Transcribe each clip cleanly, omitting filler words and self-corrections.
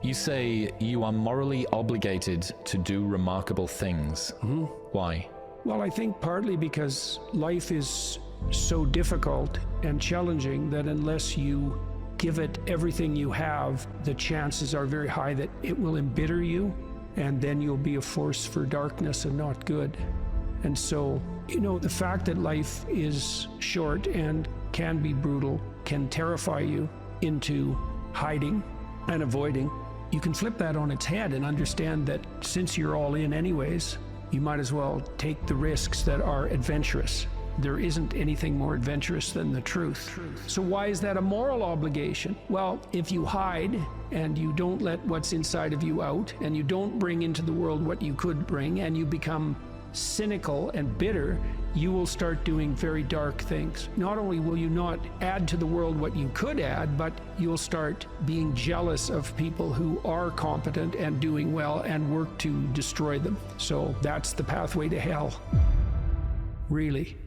You say you are morally obligated to do remarkable things. Why? Well, I think partly because life is so difficult and challenging that unless you give it everything you have, the chances are very high that it will embitter you, and then you'll be a force for darkness and not good. And so, the fact that life is short and can be brutal can terrify you into hiding and avoiding. You can flip that on its head and understand that since you're all in anyways, you might as well take the risks that are adventurous. There isn't anything more adventurous than the truth. So why is that a moral obligation? Well, if you hide and you don't let what's inside of you out, and you don't bring into the world what you could bring, and you become cynical and bitter, you will start doing very dark things. Not only will you not add to the world what you could add, but you'll start being jealous of people who are competent and doing well and work to destroy them. So that's the pathway to hell, really.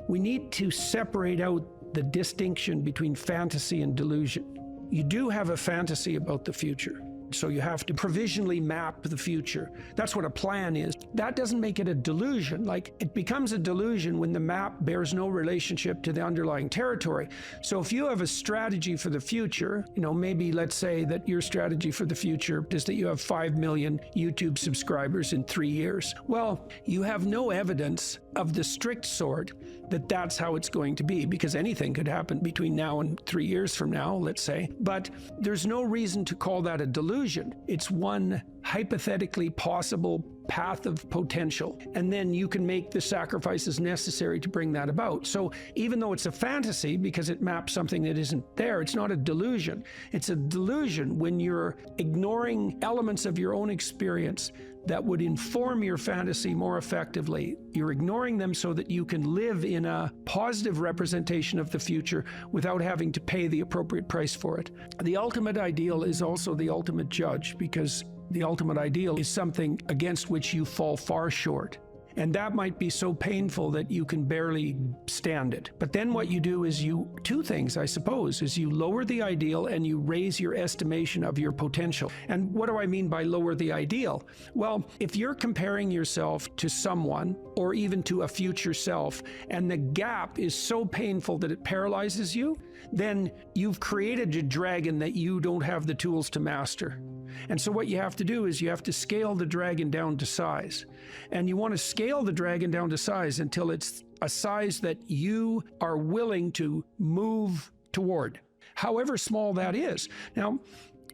We need to separate out the distinction between fantasy and delusion. You do have a fantasy about the future. So you have to provisionally map the future. That's what a plan is. That doesn't make it a delusion. Like, it becomes a delusion when the map bears no relationship to the underlying territory. So if you have a strategy for the future, maybe let's say that your strategy for the future is that you have 5 million YouTube subscribers in 3 years. Well, you have no evidence of the strict sort that that's how it's going to be, because anything could happen between now and 3 years from now, let's say. But there's no reason to call that a delusion. It's one hypothetically possible path of potential, and then you can make the sacrifices necessary to bring that about. So even though it's a fantasy because it maps something that isn't there, it's not a delusion. It's a delusion when you're ignoring elements of your own experience that would inform your fantasy more effectively. You're ignoring them so that you can live in a positive representation of the future without having to pay the appropriate price for it. The ultimate ideal is also the ultimate judge, because the ultimate ideal is something against which you fall far short. And that might be so painful that you can barely stand it. But then what you do is two things, I suppose, is you lower the ideal and you raise your estimation of your potential. And what do I mean by lower the ideal? Well, if you're comparing yourself to someone or even to a future self, and the gap is so painful that it paralyzes you, then you've created a dragon that you don't have the tools to master. And so what you have to do is you have to scale the dragon down to size. And you want to scale the dragon down to size until it's a size that you are willing to move toward, however small that is. Now,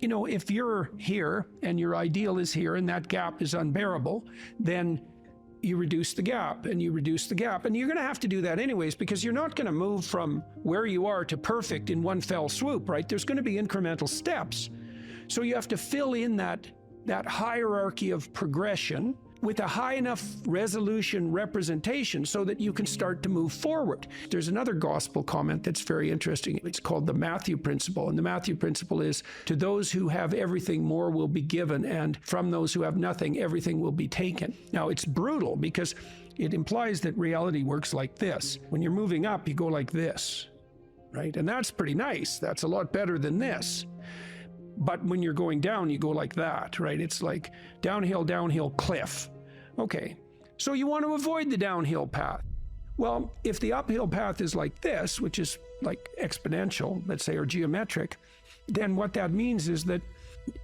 if you're here and your ideal is here and that gap is unbearable, then you reduce the gap and you reduce the gap. And you're going to have to do that anyways, because you're not going to move from where you are to perfect in one fell swoop, right? There's going to be incremental steps. So you have to fill in that hierarchy of progression with a high enough resolution representation so that you can start to move forward. There's another gospel comment that's very interesting. It's called the Matthew principle. And the Matthew principle is, to those who have everything, more will be given, and from those who have nothing, everything will be taken. Now, it's brutal because it implies that reality works like this. When you're moving up, you go like this, right? And that's pretty nice. That's a lot better than this. But when you're going down, you go like that, right? It's like downhill, cliff. Okay, so you want to avoid the downhill path. Well, if the uphill path is like this, which is like exponential, let's say, or geometric, then what that means is that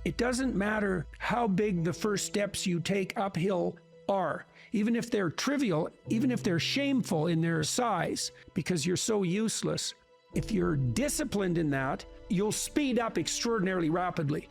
it doesn't matter how big the first steps you take uphill are, even if they're trivial, even if they're shameful in their size, because you're so useless. If you're disciplined in that, you'll speed up extraordinarily rapidly.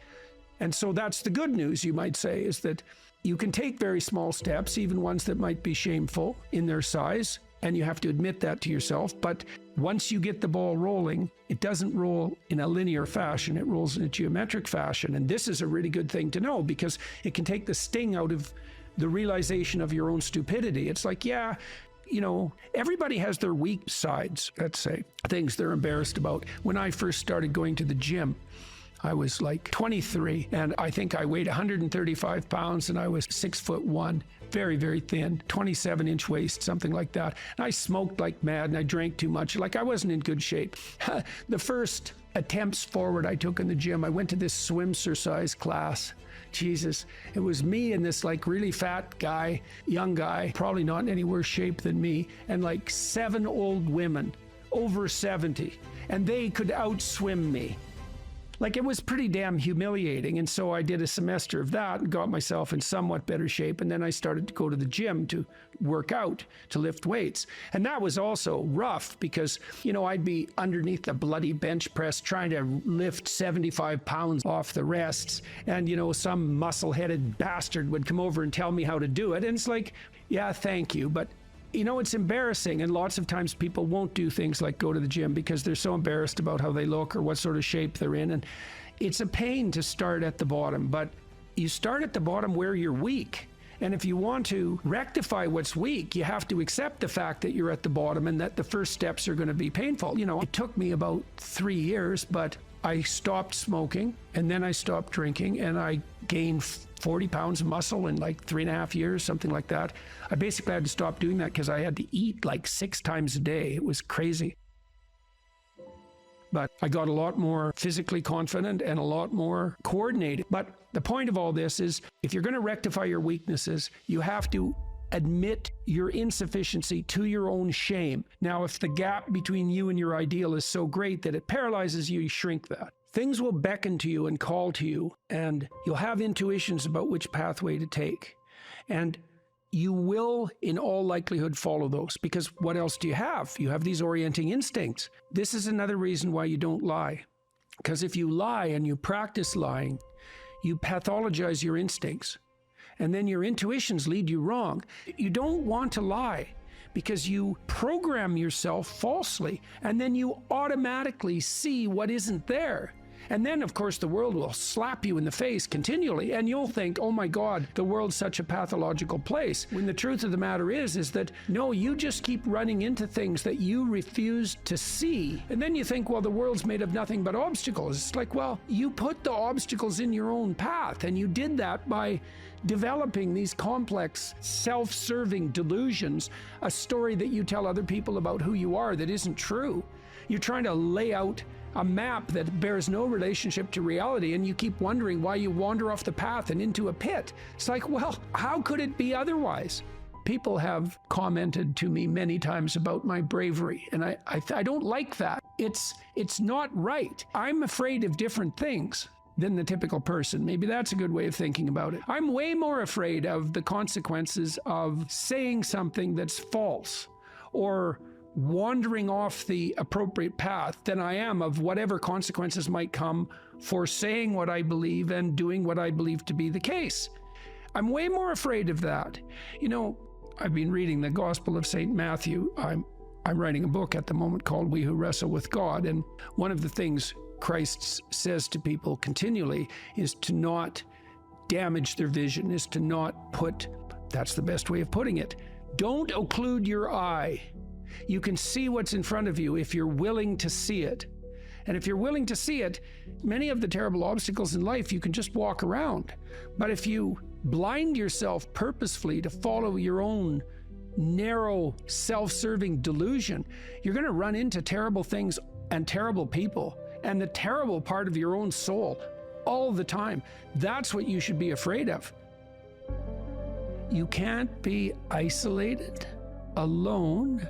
And so that's the good news, you might say, is that you can take very small steps, even ones that might be shameful in their size, and you have to admit that to yourself. But once you get the ball rolling, it doesn't roll in a linear fashion, it rolls in a geometric fashion. And this is a really good thing to know, because it can take the sting out of the realization of your own stupidity. It's like, yeah, everybody has their weak sides, let's say, things they're embarrassed about. When I first started going to the gym, I was like 23, and I think I weighed 135 pounds, and I was 6'1", very, very thin, 27-inch waist, something like that. And I smoked like mad, and I drank too much. Like, I wasn't in good shape. The first attempts forward I took in the gym. I went to this swimsercise class. Jesus, it was me and this like really fat guy, young guy, probably not in any worse shape than me, and like 7 old women over 70, and they could outswim me. Like, it was pretty damn humiliating. And so I did a semester of that and got myself in somewhat better shape. And then I started to go to the gym to work out, to lift weights. And that was also rough because, you know, I'd be underneath the bloody bench press trying to lift 75 pounds off the rests. And, you know, some muscle-headed bastard would come over and tell me how to do it. And it's like, yeah, thank you. But you know, it's embarrassing, and lots of times people won't do things like go to the gym because they're so embarrassed about how they look or what sort of shape they're in. And it's a pain to start at the bottom, but you start at the bottom where you're weak. And if you want to rectify what's weak, you have to accept the fact that you're at the bottom and that the first steps are going to be painful. You know, it took me about 3 years, but I stopped smoking and then I stopped drinking and I gained 40 pounds of muscle in like 3.5 years, something like that. I basically had to stop doing that because I had to eat like 6 times a day. It was crazy. But I got a lot more physically confident and a lot more coordinated. But the point of all this is, if you're going to rectify your weaknesses, you have to admit your insufficiency to your own shame. Now, if the gap between you and your ideal is so great that it paralyzes you, you shrink that. Things will beckon to you and call to you, and you'll have intuitions about which pathway to take. And you will, in all likelihood, follow those, because what else do you have? You have these orienting instincts. This is another reason why you don't lie. Because if you lie and you practice lying, you pathologize your instincts. And then your intuitions lead you wrong. You don't want to lie because you program yourself falsely, and then you automatically see what isn't there. And then, of course, the world will slap you in the face continually, and you'll think, oh my God, the world's such a pathological place. When the truth of the matter is that, no, you just keep running into things that you refuse to see. And then you think, well, the world's made of nothing but obstacles. It's like, well, you put the obstacles in your own path, and you did that by developing these complex, self-serving delusions, a story that you tell other people about who you are that isn't true. You're trying to lay out a map that bears no relationship to reality, and you keep wondering why you wander off the path and into a pit. It's like, well, how could it be otherwise? People have commented to me many times about my bravery, and I don't like that. It's not right. I'm afraid of different things than the typical person. Maybe that's a good way of thinking about it. I'm way more afraid of the consequences of saying something that's false or wandering off the appropriate path than I am of whatever consequences might come for saying what I believe and doing what I believe to be the case. I'm way more afraid of that. You know, I've been reading the Gospel of St. Matthew. I'm writing a book at the moment called We Who Wrestle with God, and one of the things Christ says to people continually is to not damage their vision, is to not put, that's the best way of putting it, don't occlude your eye. You can see what's in front of you if you're willing to see it. And if you're willing to see it, many of the terrible obstacles in life you can just walk around. But if you blind yourself purposefully to follow your own narrow, self-serving delusion, you're going to run into terrible things and terrible people and the terrible part of your own soul all the time. That's what you should be afraid of. You can't be isolated, alone,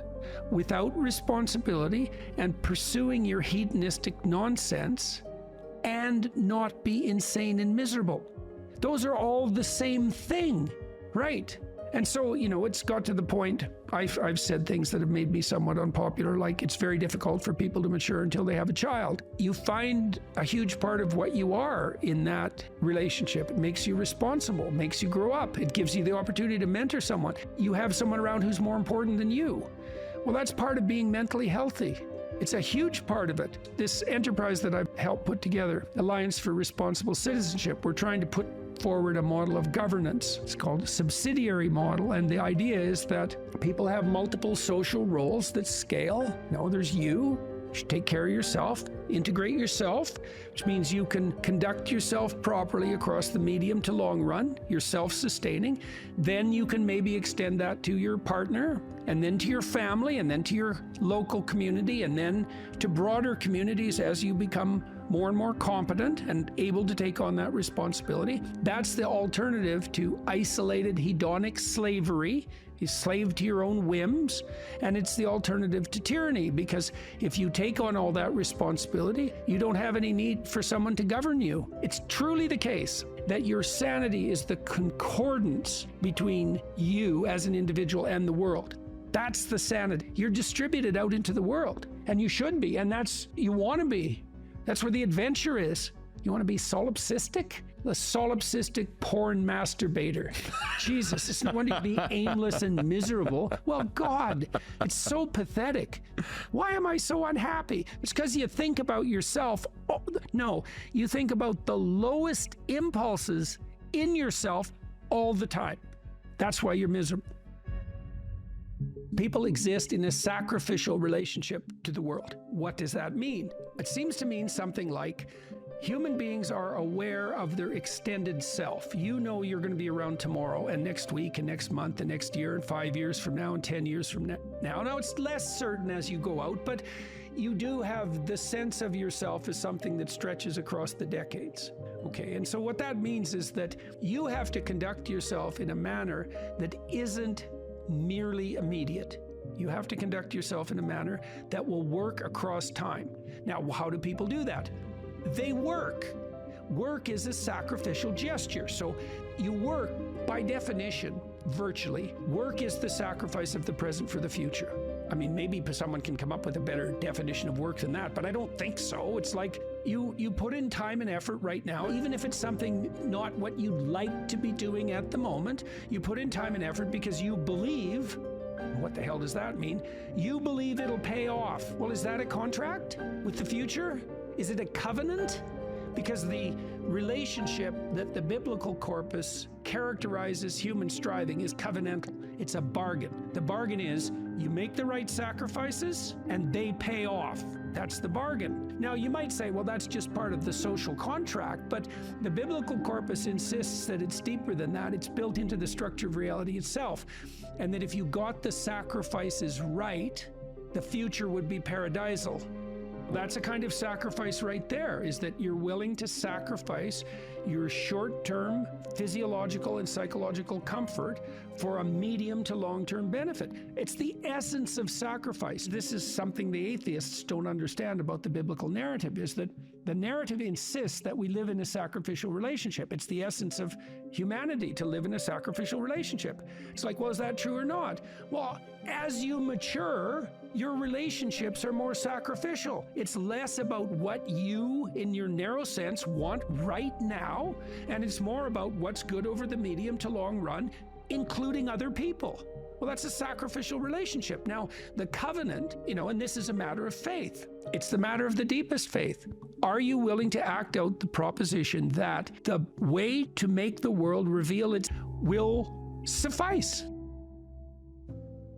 without responsibility, and pursuing your hedonistic nonsense and not be insane and miserable. Those are all the same thing, right? And so, you know, it's got to the point, I've said things that have made me somewhat unpopular, like it's very difficult for people to mature until they have a child. You find a huge part of what you are in that relationship. It makes you responsible, makes you grow up. It gives you the opportunity to mentor someone. You have someone around who's more important than you. Well, that's part of being mentally healthy. It's a huge part of it. This enterprise that I've helped put together, Alliance for Responsible Citizenship, we're trying to put forward a model of governance. It's called a subsidiary model, and the idea is that people have multiple social roles that scale. No, there's you, You should take care of yourself, integrate yourself, which means you can conduct yourself properly across the medium to long run. You're self-sustaining. Then you can maybe extend that to your partner, and then to your family, and then to your local community, and then to broader communities as you become more and more competent and able to take on that responsibility. That's the alternative to isolated hedonic slavery. You're slave to your own whims, and it's the alternative to tyranny, because if you take on all that responsibility, you don't have any need for someone to govern you. It's truly the case that your sanity is the concordance between you as an individual and the world. That's the sanity. You're distributed out into the world, and you should be, and you want to be. That's where the adventure is. You want to be solipsistic? The solipsistic porn masturbator. Jesus, it's no wonder you'd be aimless and miserable. Well, God, it's so pathetic. Why am I so unhappy? It's because you think about yourself. Oh, no, you think about the lowest impulses in yourself all the time. That's why you're miserable. People exist in a sacrificial relationship to the world. What does that mean? It seems to mean something like human beings are aware of their extended self. You know you're going to be around tomorrow and next week and next month and next year and 5 years from now and 10 years from now. Now it's less certain as you go out, but you do have the sense of yourself as something that stretches across the decades. Okay, and so what that means is that you have to conduct yourself in a manner that isn't merely immediate. You have to conduct yourself in a manner that will work across time. Now, how do people do that? They work. Work is a sacrificial gesture. So you work, by definition, virtually. Work is the sacrifice of the present for the future. I mean, maybe someone can come up with a better definition of work than that, but I don't think so. It's like you put in time and effort right now, even if it's something not what you'd like to be doing at the moment. You put in time and effort because you believe. What the hell does that mean? You believe it'll pay off. Well, is that a contract with the future? Is it a covenant? Because the relationship that the biblical corpus characterizes human striving is covenantal. It's a bargain. The bargain is you make the right sacrifices and they pay off. That's the bargain. Now, you might say, well, that's just part of the social contract, but the biblical corpus insists that it's deeper than that. It's built into the structure of reality itself. And that if you got the sacrifices right, the future would be paradisal. That's a kind of sacrifice right there, is that you're willing to sacrifice your short-term physiological and psychological comfort for a medium to long-term benefit. It's the essence of sacrifice. This is something the atheists don't understand about the biblical narrative, is that the narrative insists that we live in a sacrificial relationship. It's the essence of humanity to live in a sacrificial relationship. It's like, well, is that true or not? Well, as you mature, your relationships are more sacrificial. It's less about what you, in your narrow sense, want right now, and it's more about what's good over the medium to long run, including other people. Well, that's a sacrificial relationship. Now, the covenant, and this is a matter of faith. It's the matter of the deepest faith. Are you willing to act out the proposition that the way to make the world reveal its will suffice?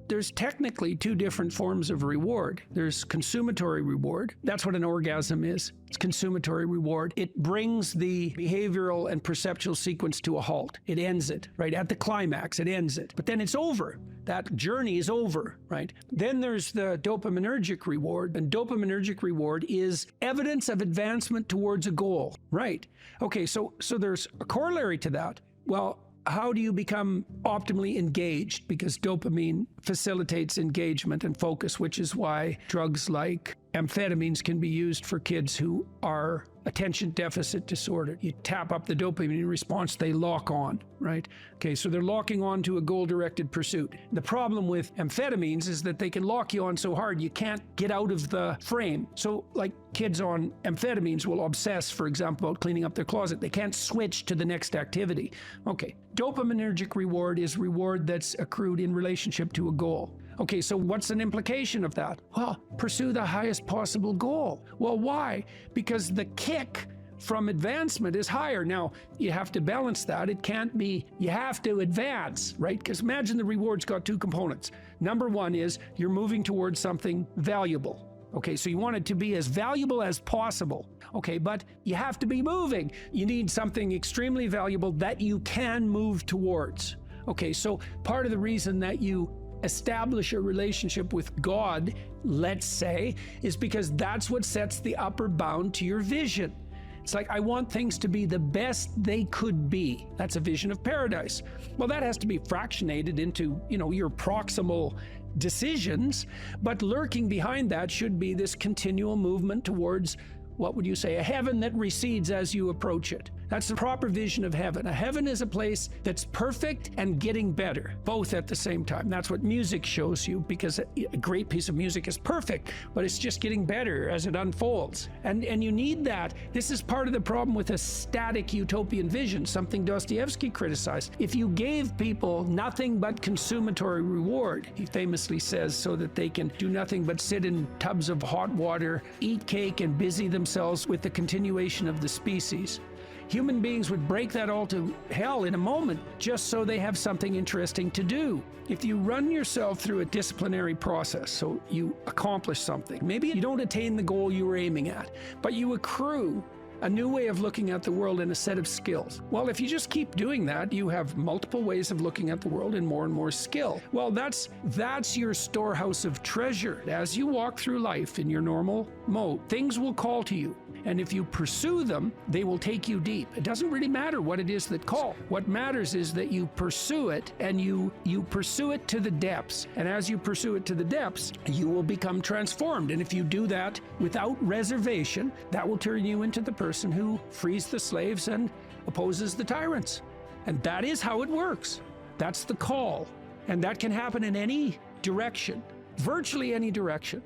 There's technically two different forms of reward. There's consummatory reward. That's what an orgasm is. It's consummatory reward. It brings the behavioral and perceptual sequence to a halt. It ends it, right? At the climax, it ends it. But then it's over. That journey is over, right? Then there's the dopaminergic reward, and dopaminergic reward is evidence of advancement towards a goal, right? Okay, so there's a corollary to that. Well, how do you become optimally engaged? Because dopamine facilitates engagement and focus, which is why drugs like amphetamines can be used for kids who are attention deficit disorder. You tap up the dopamine response, they lock on, right? Okay, so they're locking on to a goal-directed pursuit. The problem with amphetamines is that they can lock you on so hard you can't get out of the frame. So like kids on amphetamines will obsess, for example, about cleaning up their closet. They can't switch to the next activity. Okay, dopaminergic reward is reward that's accrued in relationship to a goal. Okay, so what's an implication of that? Well, pursue the highest possible goal. Well, why? Because the kick from advancement is higher. Now, you have to balance that. It can't be, you have to advance, right? Because imagine the reward's got two components. Number one is you're moving towards something valuable. Okay, so you want it to be as valuable as possible. Okay, but you have to be moving. You need something extremely valuable that you can move towards. Okay, so part of the reason that you establish a relationship with God, let's say, is because that's what sets the upper bound to your vision. It's like, I want things to be the best they could be. That's a vision of paradise. Well, that has to be fractionated into, your proximal decisions, but lurking behind that should be this continual movement towards, what would you say, a heaven that recedes as you approach it. That's the proper vision of heaven. A heaven is a place that's perfect and getting better, both at the same time. That's what music shows you, because a great piece of music is perfect, but it's just getting better as it unfolds. And you need that. This is part of the problem with a static utopian vision, something Dostoevsky criticized. If you gave people nothing but consummatory reward, he famously says, so that they can do nothing but sit in tubs of hot water, eat cake, and busy themselves with the continuation of the species, human beings would break that all to hell in a moment just so they have something interesting to do. If you run yourself through a disciplinary process, so you accomplish something, maybe you don't attain the goal you were aiming at, but you accrue a new way of looking at the world and a set of skills. Well, if you just keep doing that, you have multiple ways of looking at the world and more skill. Well, that's your storehouse of treasure. As you walk through life in your normal mode, things will call to you. And if you pursue them, they will take you deep. It doesn't really matter what it is that calls. What matters is that you pursue it, and you pursue it to the depths. And as you pursue it to the depths, you will become transformed. And if you do that without reservation, that will turn you into the person who frees the slaves and opposes the tyrants. And that is how it works. That's the call. And that can happen in any direction, virtually any direction.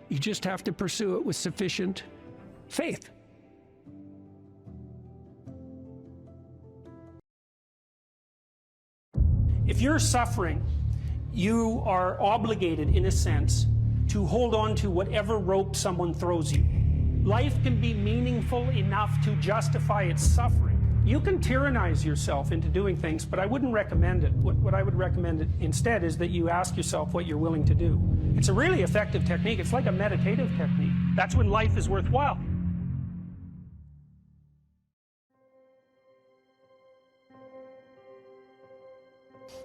You just have to pursue it with sufficient faith. If you're suffering, you are obligated, in a sense, to hold on to whatever rope someone throws you. Life can be meaningful enough to justify its suffering. You can tyrannize yourself into doing things, but I wouldn't recommend it. What I would recommend instead is that you ask yourself what you're willing to do. It's a really effective technique. It's like a meditative technique. That's when life is worthwhile.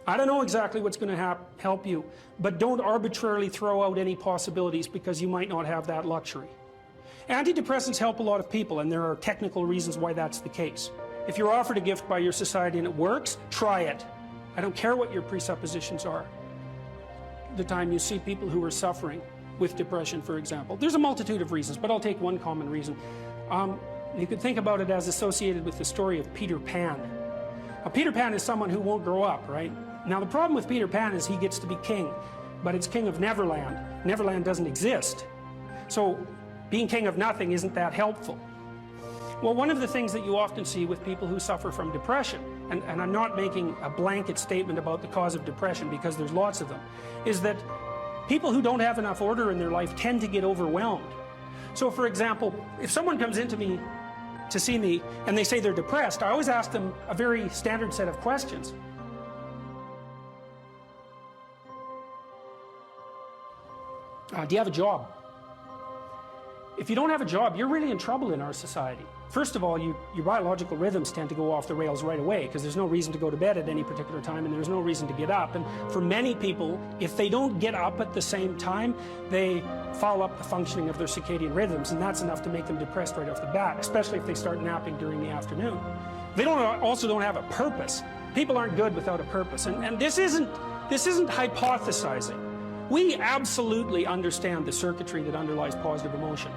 I don't know exactly what's going to help you, but don't arbitrarily throw out any possibilities because you might not have that luxury. Antidepressants help a lot of people, and there are technical reasons why that's the case. If you're offered a gift by your society and it works, try it. I don't care what your presuppositions are. The time you see people who are suffering with depression, for example, there's a multitude of reasons, but I'll take one common reason. You could think about it as associated with the story of Peter Pan. Now, Peter Pan is someone who won't grow up, right? Now, the problem with Peter Pan is he gets to be king, but it's king of Neverland. Neverland doesn't exist. So being king of nothing isn't that helpful. Well, one of the things that you often see with people who suffer from depression, and I'm not making a blanket statement about the cause of depression because there's lots of them, is that people who don't have enough order in their life tend to get overwhelmed. So, for example, if someone comes into me to see me and they say they're depressed, I always ask them a very standard set of questions. Do you have a job? If you don't have a job, you're really in trouble in our society. First of all, your biological rhythms tend to go off the rails right away because there's no reason to go to bed at any particular time and there's no reason to get up. And for many people, if they don't get up at the same time, they foul up the functioning of their circadian rhythms, and that's enough to make them depressed right off the bat, especially if they start napping during the afternoon. They also don't have a purpose. People aren't good without a purpose, and this isn't hypothesizing. We absolutely understand the circuitry that underlies positive emotion.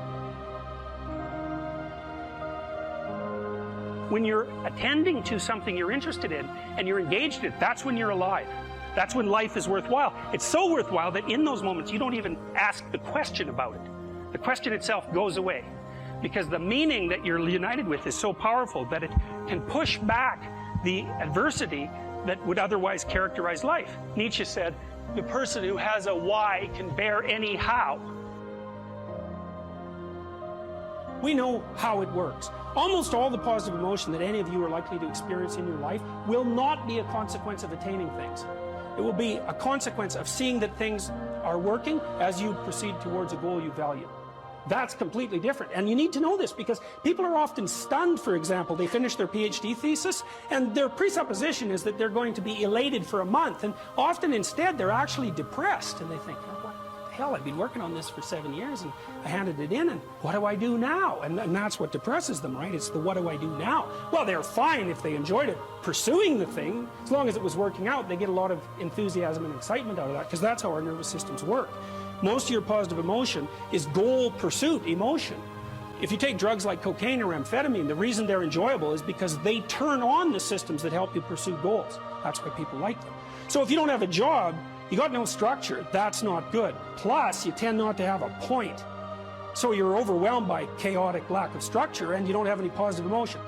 When you're attending to something you're interested in and you're engaged in it, that's when you're alive. That's when life is worthwhile. It's so worthwhile that in those moments you don't even ask the question about it. The question itself goes away because the meaning that you're united with is so powerful that it can push back the adversity that would otherwise characterize life. Nietzsche said, "The person who has a why can bear any how." We know how it works. Almost all the positive emotion that any of you are likely to experience in your life will not be a consequence of attaining things. It will be a consequence of seeing that things are working as you proceed towards a goal you value. That's completely different. And you need to know this because people are often stunned, for example, they finish their PhD thesis and their presupposition is that they're going to be elated for a month, and often instead they're actually depressed, and they think, oh, what the hell, I've been working on this for 7 years and I handed it in, and what do I do now? And that's what depresses them, right? It's the what do I do now? Well, they're fine if they enjoyed it pursuing the thing, as long as it was working out. They get a lot of enthusiasm and excitement out of that, because that's how our nervous systems work. Most of your positive emotion is goal pursuit emotion. If you take drugs like cocaine or amphetamine, the reason they're enjoyable is because they turn on the systems that help you pursue goals. That's why people like them. So if you don't have a job, you got no structure, that's not good. Plus, you tend not to have a point. So you're overwhelmed by chaotic lack of structure and you don't have any positive emotion.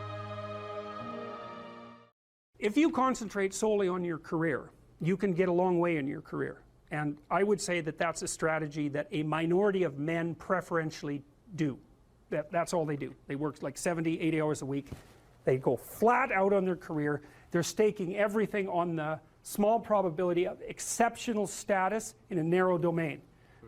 If you concentrate solely on your career, you can get a long way in your career. And I would say that that's a strategy that a minority of men preferentially do. That's all they do. They work like 70, 80 hours a week. They go flat out on their career. They're staking everything on the small probability of exceptional status in a narrow domain.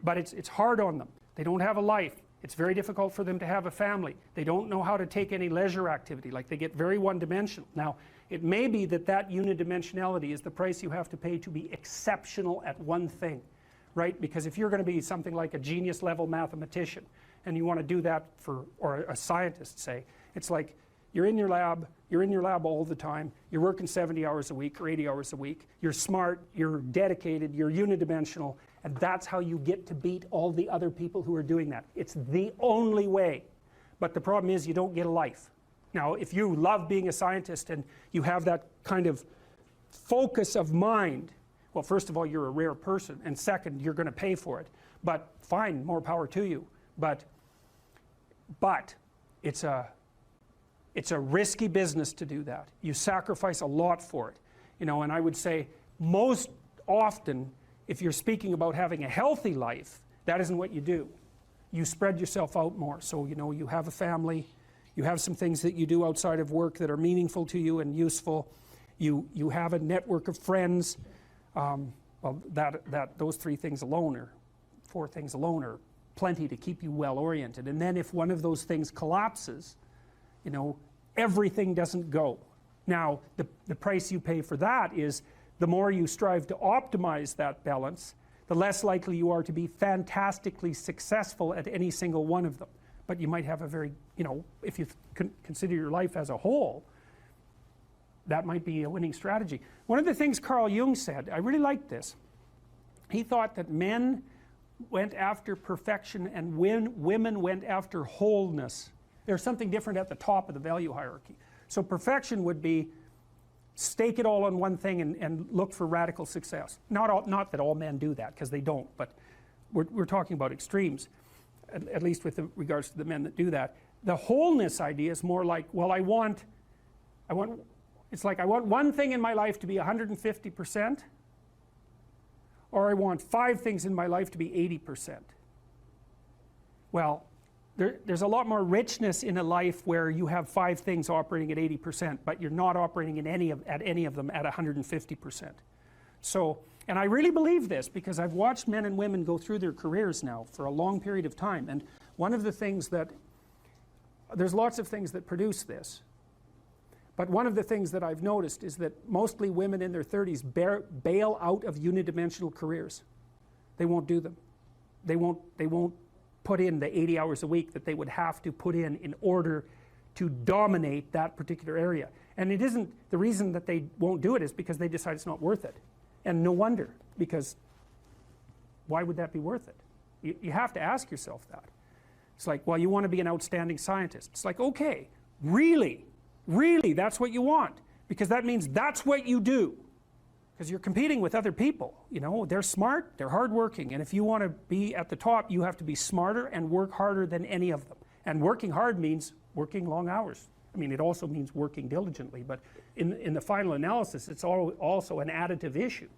But it's hard on them. They don't have a life. It's very difficult for them to have a family. They don't know how to take any leisure activity. Like, they get very one-dimensional. Now, it may be that that unidimensionality is the price you have to pay to be exceptional at one thing, right? Because if you're going to be something like a genius level mathematician and you want to do that for, or a scientist, say, it's like you're in your lab all the time, you're working 70 hours a week or 80 hours a week, you're smart, you're dedicated, you're unidimensional, and that's how you get to beat all the other people who are doing that. It's the only way. But the problem is you don't get a life. Now, if you love being a scientist and you have that kind of focus of mind, well, first of all, you're a rare person, and second, you're going to pay for it. But fine, more power to you. But it's a risky business to do that. You sacrifice a lot for it. You know, and I would say most often, if you're speaking about having a healthy life, that isn't what you do. You spread yourself out more. So, you know, you have a family, you have some things that you do outside of work that are meaningful to you and useful. You have a network of friends. Well, those 3 things alone, or 4 things alone, are plenty to keep you well oriented. And then if one of those things collapses, you know, everything doesn't go. Now, the price you pay for that is the more you strive to optimize that balance, the less likely you are to be fantastically successful at any single one of them. But you might have a very, you know, if you consider your life as a whole, that might be a winning strategy. One of the things Carl Jung said, I really liked this. He thought that men went after perfection and women went after wholeness. There's something different at the top of the value hierarchy. So perfection would be stake it all on one thing and look for radical success. Not that all men do that, because they don't, but we're talking about extremes, at least with regards to the men that do that. The wholeness idea is more like, well, it's like I want one thing in my life to be 150%, or I want 5 things in my life to be 80%. Well, there's a lot more richness in a life where you have 5 things operating at 80%, but you're not operating at any of them at 150%. So, and I really believe this because I've watched men and women go through their careers now for a long period of time, and one of the things that, there's lots of things that produce this, but one of the things that I've noticed is that mostly women in their 30s bail out of unidimensional careers. They won't do them. They won't put in the 80 hours a week that they would have to put in order to dominate that particular area. And it isn't, the reason that they won't do it is because they decide it's not worth it. And no wonder, because why would that be worth it? You have to ask yourself that. It's like, well, you want to be an outstanding scientist. It's like, okay, really, that's what you want, because that means that's what you do. Because you're competing with other people, you know, they're smart, they're hardworking, and if you want to be at the top, you have to be smarter and work harder than any of them. And working hard means working long hours. I mean, it also means working diligently, but in the final analysis, it's also an additive issue.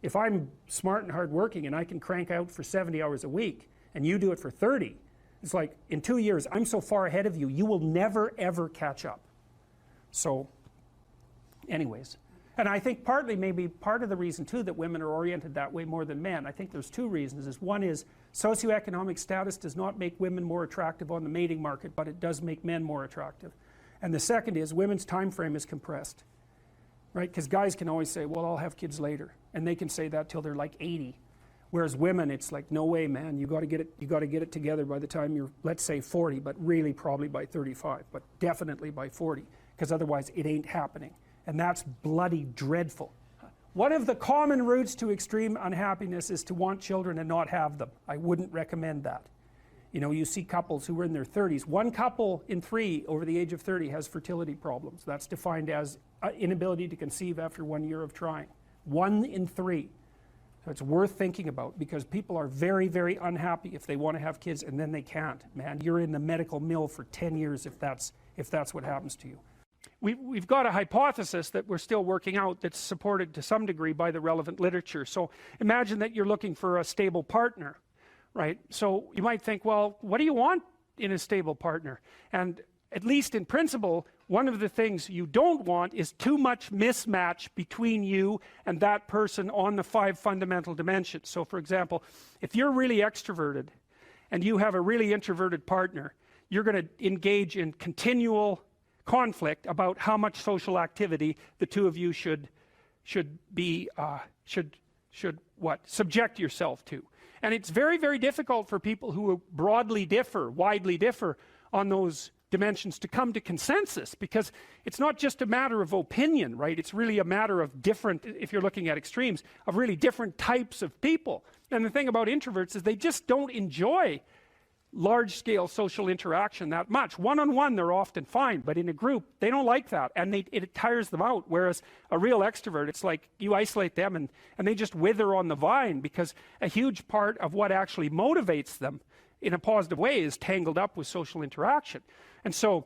If I'm smart and hardworking and I can crank out for 70 hours a week, and you do it for 30, it's like, in 2 years, I'm so far ahead of you, you will never, ever catch up. So, anyways. And I think partly, maybe part of the reason too that women are oriented that way more than men, I think there's two reasons. One is socioeconomic status does not make women more attractive on the mating market, but it does make men more attractive. And the second is women's time frame is compressed, right? Because guys can always say, well, I'll have kids later, and they can say that till they're like 80. Whereas women, it's like, no way, man, you got to get it together by the time you're, let's say 40, but really probably by 35, but definitely by 40, because otherwise it ain't happening. And that's bloody dreadful. One of the common routes to extreme unhappiness is to want children and not have them. I wouldn't recommend that. You know, you see couples who are in their 30s. 1 couple in 3 over the age of 30 has fertility problems. That's defined as inability to conceive after 1 year of trying. 1 in 3. So it's worth thinking about, because people are very, very unhappy if they want to have kids and then they can't. Man, you're in the medical mill for 10 years if that's what happens to you. We've got a hypothesis that we're still working out that's supported to some degree by the relevant literature. So imagine that you're looking for a stable partner, right? So you might think, well, what do you want in a stable partner? And at least in principle, one of the things you don't want is too much mismatch between you and that person on the 5 fundamental dimensions. So for example, if you're really extroverted and you have a really introverted partner, you're going to engage in continual conflict about how much social activity the two of you should subject yourself to. And it's very, very difficult for people who widely differ on those dimensions to come to consensus, because it's not just a matter of opinion, right? It's really a matter of different, if you're looking at extremes, of really different types of people. And the thing about introverts is they just don't enjoy large-scale social interaction that much. One-on-one they're often fine, but in a group they don't like that, and it tires them out. Whereas a real extrovert, it's like you isolate them and they just wither on the vine, because a huge part of what actually motivates them in a positive way is tangled up with social interaction. And so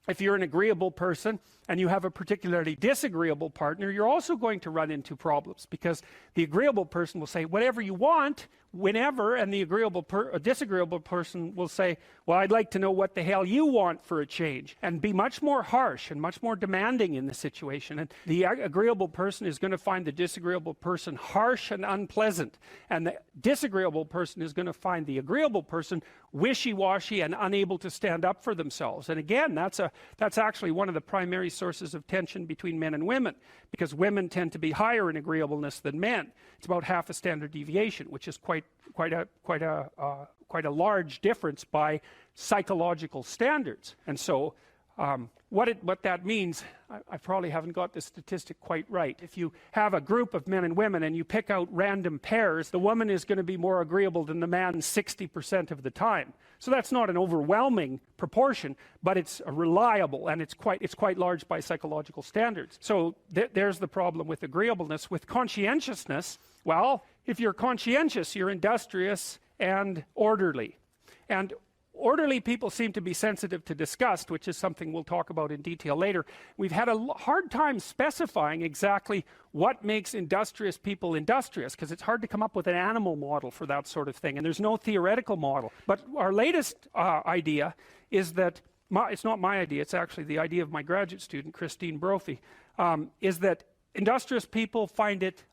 if you're an agreeable person and you have a particularly disagreeable partner, you're also going to run into problems, because the agreeable person will say whatever you want whenever, and the disagreeable person will say, well, I'd like to know what the hell you want for a change, and be much more harsh and much more demanding in the situation. And the agreeable person is going to find the disagreeable person harsh and unpleasant, and the disagreeable person is going to find the agreeable person wishy-washy and unable to stand up for themselves. And again, that's actually one of the primary sources of tension between men and women, because women tend to be higher in agreeableness than men. It's about half a standard deviation, which is quite a large difference by psychological standards. And so what that means, I probably haven't got the statistic quite right. If you have a group of men and women and you pick out random pairs, the woman is going to be more agreeable than the man 60% of the time. So that's not an overwhelming proportion, but it's reliable, and it's quite large by psychological standards. So there's the problem with agreeableness. With conscientiousness, well, if you're conscientious, you're industrious and orderly. And orderly people seem to be sensitive to disgust, which is something we'll talk about in detail later. We've had a hard time specifying exactly what makes industrious people industrious, because it's hard to come up with an animal model for that sort of thing, and there's no theoretical model. But our latest idea is that, it's not my idea, it's actually the idea of my graduate student, Christine Brophy, is that industrious people find it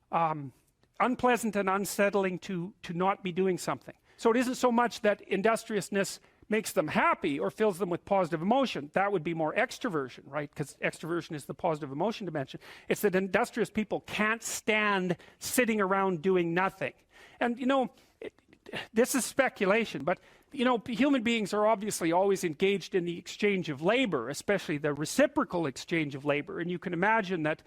unpleasant and unsettling to not be doing something. So it isn't so much that industriousness makes them happy or fills them with positive emotion. That would be more extroversion, right? Because extroversion is the positive emotion dimension. It's that industrious people can't stand sitting around doing nothing. And you know, this is speculation, but you know, human beings are obviously always engaged in the exchange of labor, especially the reciprocal exchange of labor. And you can imagine that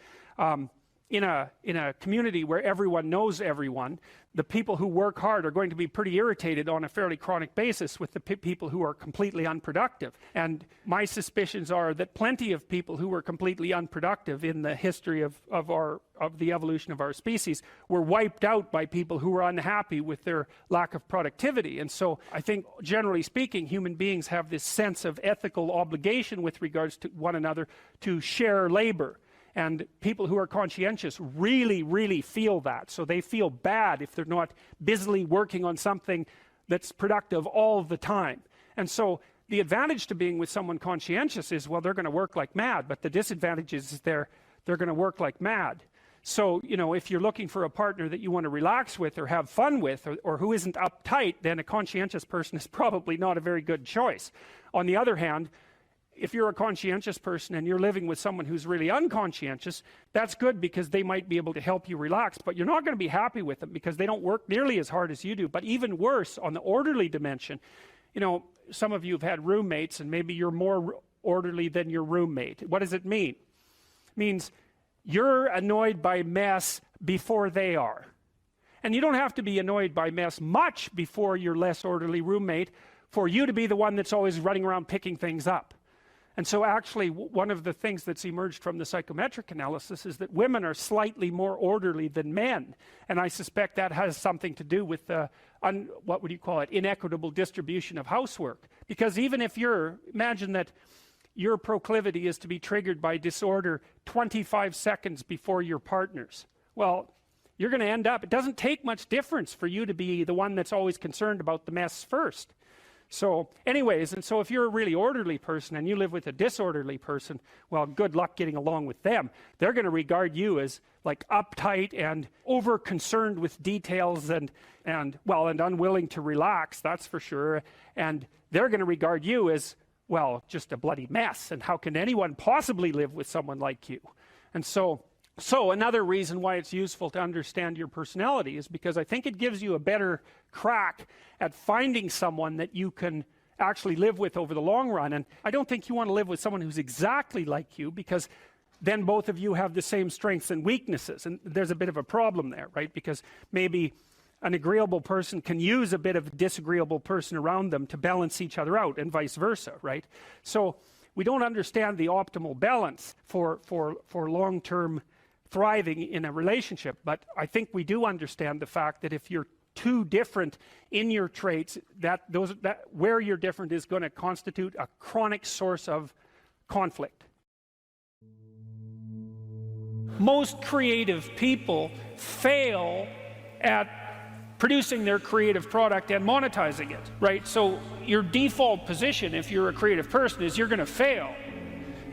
in a community where everyone knows everyone, the people who work hard are going to be pretty irritated on a fairly chronic basis with the people who are completely unproductive. And my suspicions are that plenty of people who were completely unproductive in the history of the evolution of our species were wiped out by people who were unhappy with their lack of productivity. And so I think, generally speaking, human beings have this sense of ethical obligation with regards to one another to share labor. And people who are conscientious really, really feel that. So they feel bad if they're not busily working on something that's productive all the time. And so the advantage to being with someone conscientious is, well, they're going to work like mad. But the disadvantage is they're they're going to work like mad. So, you know, if you're looking for a partner that you want to relax with or have fun with, or who isn't uptight, then a conscientious person is probably not a very good choice. On the other hand, if you're a conscientious person and you're living with someone who's really unconscientious, that's good because they might be able to help you relax, but you're not going to be happy with them because they don't work nearly as hard as you do. But even worse, on the orderly dimension, you know, some of you have had roommates and maybe you're more orderly than your roommate. What does it mean? It means you're annoyed by mess before they are. And you don't have to be annoyed by mess much before your less orderly roommate for you to be the one that's always running around picking things up. And so actually one of the things that's emerged from the psychometric analysis is that women are slightly more orderly than men. And I suspect that has something to do with the, what would you call it, inequitable distribution of housework. Because even if imagine that your proclivity is to be triggered by disorder 25 seconds before your partner's. Well, you're going to end up, it doesn't take much difference for you to be the one that's always concerned about the mess first. So anyways, and so if you're a really orderly person and you live with a disorderly person, well, good luck getting along with them. They're going to regard you as like uptight and over concerned with details and unwilling to relax, that's for sure. And they're going to regard you as, well, just a bloody mess, and how can anyone possibly live with someone like you? And so another reason why it's useful to understand your personality is because I think it gives you a better crack at finding someone that you can actually live with over the long run. And I don't think you want to live with someone who's exactly like you, because then both of you have the same strengths and weaknesses, and there's a bit of a problem there, right? Because maybe an agreeable person can use a bit of a disagreeable person around them to balance each other out, and vice versa, right? So we don't understand the optimal balance for long-term thriving in a relationship, but I think we do understand the fact that if you're too different in your traits, that where you're different is going to constitute a chronic source of conflict. Most creative people fail at producing their creative product and monetizing it, right? So your default position, if you're a creative person, is you're going to fail.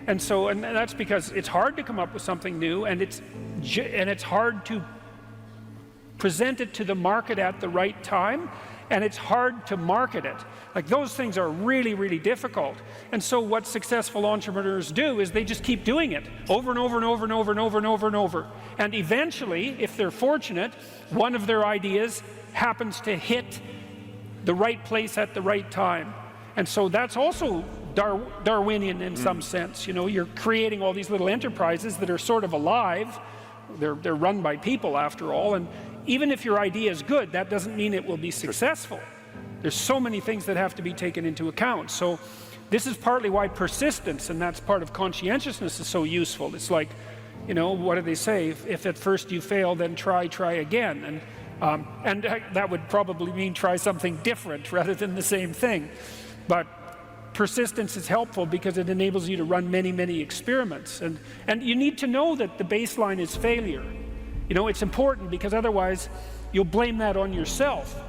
And that's because it's hard to come up with something new, and it's hard to present it to the market at the right time, and it's hard to market it. Like, those things are really, really difficult. And so what successful entrepreneurs do is they just keep doing it over and over and over and over and over and over and over. And eventually, if they're fortunate, one of their ideas happens to hit the right place at the right time. And so that's also Darwinian in some sense. You know, you're creating all these little enterprises that are sort of alive. They're run by people after all, and even if your idea is good, that doesn't mean it will be successful. There's so many things that have to be taken into account. So this is partly why persistence, and that's part of conscientiousness, is so useful. It's like, you know, what do they say? If at first you fail, then try again. And that would probably mean try something different rather than the same thing. But persistence is helpful because it enables you to run many, many experiments. And you need to know that the baseline is failure. You know, it's important because otherwise you'll blame that on yourself.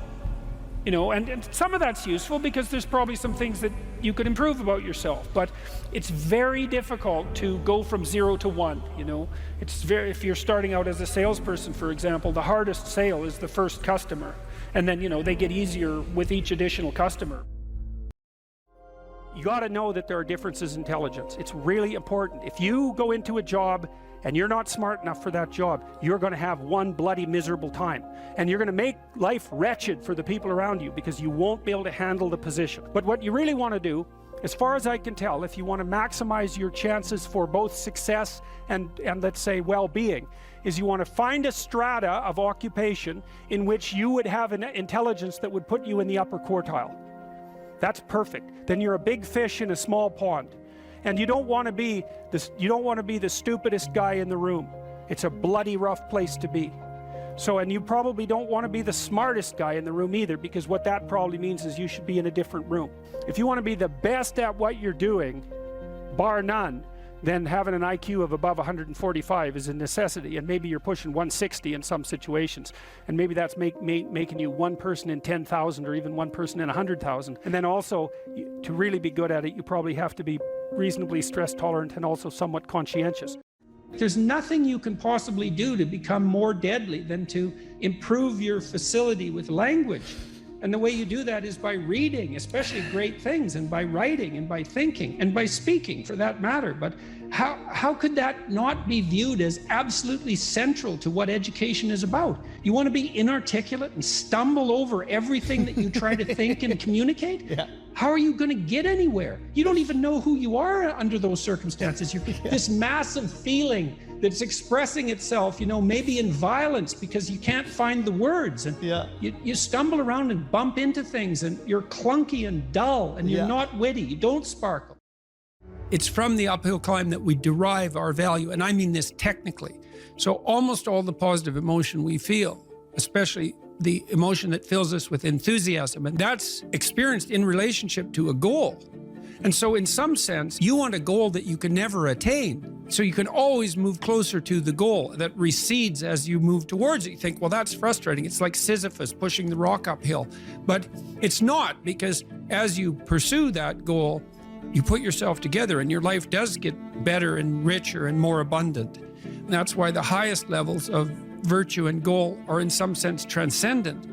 You know, and some of that's useful because there's probably some things that you could improve about yourself. But it's very difficult to go from 0 to 1, you know. If you're starting out as a salesperson, for example, the hardest sale is the first customer. And then, you know, they get easier with each additional customer. You got to know that there are differences in intelligence. It's really important. If you go into a job and you're not smart enough for that job, you're going to have one bloody miserable time. And you're going to make life wretched for the people around you because you won't be able to handle the position. But what you really want to do, as far as I can tell, if you want to maximize your chances for both success and let's say well-being, is you want to find a strata of occupation in which you would have an intelligence that would put you in the upper quartile. That's perfect. Then you're a big fish in a small pond. And you don't want to be the stupidest guy in the room. It's a bloody rough place to be. So, and you probably don't want to be the smartest guy in the room either, because what that probably means is you should be in a different room. If you want to be the best at what you're doing, bar none, then having an IQ of above 145 is a necessity, and maybe you're pushing 160 in some situations, and maybe that's making you one person in 10,000 or even one person in 100,000. And then also, to really be good at it, you probably have to be reasonably stress tolerant and also somewhat conscientious. There's nothing you can possibly do to become more deadly than to improve your facility with language. And the way you do that is by reading, especially great things, and by writing, and by thinking, and by speaking, for that matter. But how could that not be viewed as absolutely central to what education is about? You want to be inarticulate and stumble over everything that you try to think and communicate? Yeah. How are you going to get anywhere? You don't even know who you are under those circumstances. You're this massive feeling that's expressing itself, you know, maybe in violence because you can't find the words. And you stumble around and bump into things, and you're clunky and dull, and you're not witty. You don't sparkle. It's from the uphill climb that we derive our value, and I mean this technically. So almost all the positive emotion we feel, especially the emotion that fills us with enthusiasm, and that's experienced in relationship to a goal. And so in some sense, you want a goal that you can never attain. So you can always move closer to the goal that recedes as you move towards it. You think, well, that's frustrating. It's like Sisyphus pushing the rock uphill. But it's not, because as you pursue that goal, you put yourself together and your life does get better and richer and more abundant. And that's why the highest levels of virtue and goal are in some sense transcendent.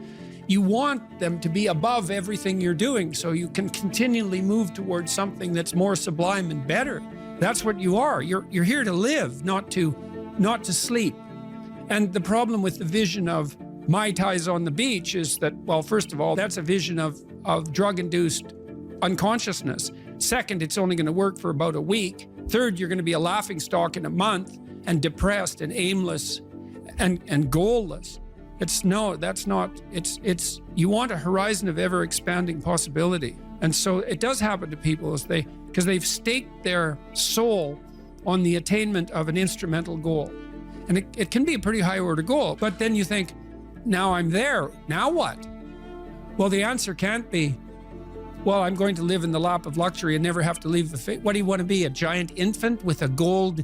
You want them to be above everything you're doing so you can continually move towards something that's more sublime and better. That's what you are. You're here to live, not to sleep. And the problem with the vision of Mai Tais on the beach is that, well, first of all, that's a vision of drug-induced unconsciousness. Second, it's only going to work for about a week. Third, you're going to be a laughingstock in a month, and depressed and aimless and goalless. You want a horizon of ever expanding possibility. And so it does happen to people because they've staked their soul on the attainment of an instrumental goal. And it can be a pretty high order goal, but then you think, now I'm there, now what? Well, the answer can't be, well, I'm going to live in the lap of luxury and never have to leave the face. What do you want to be, a giant infant with a gold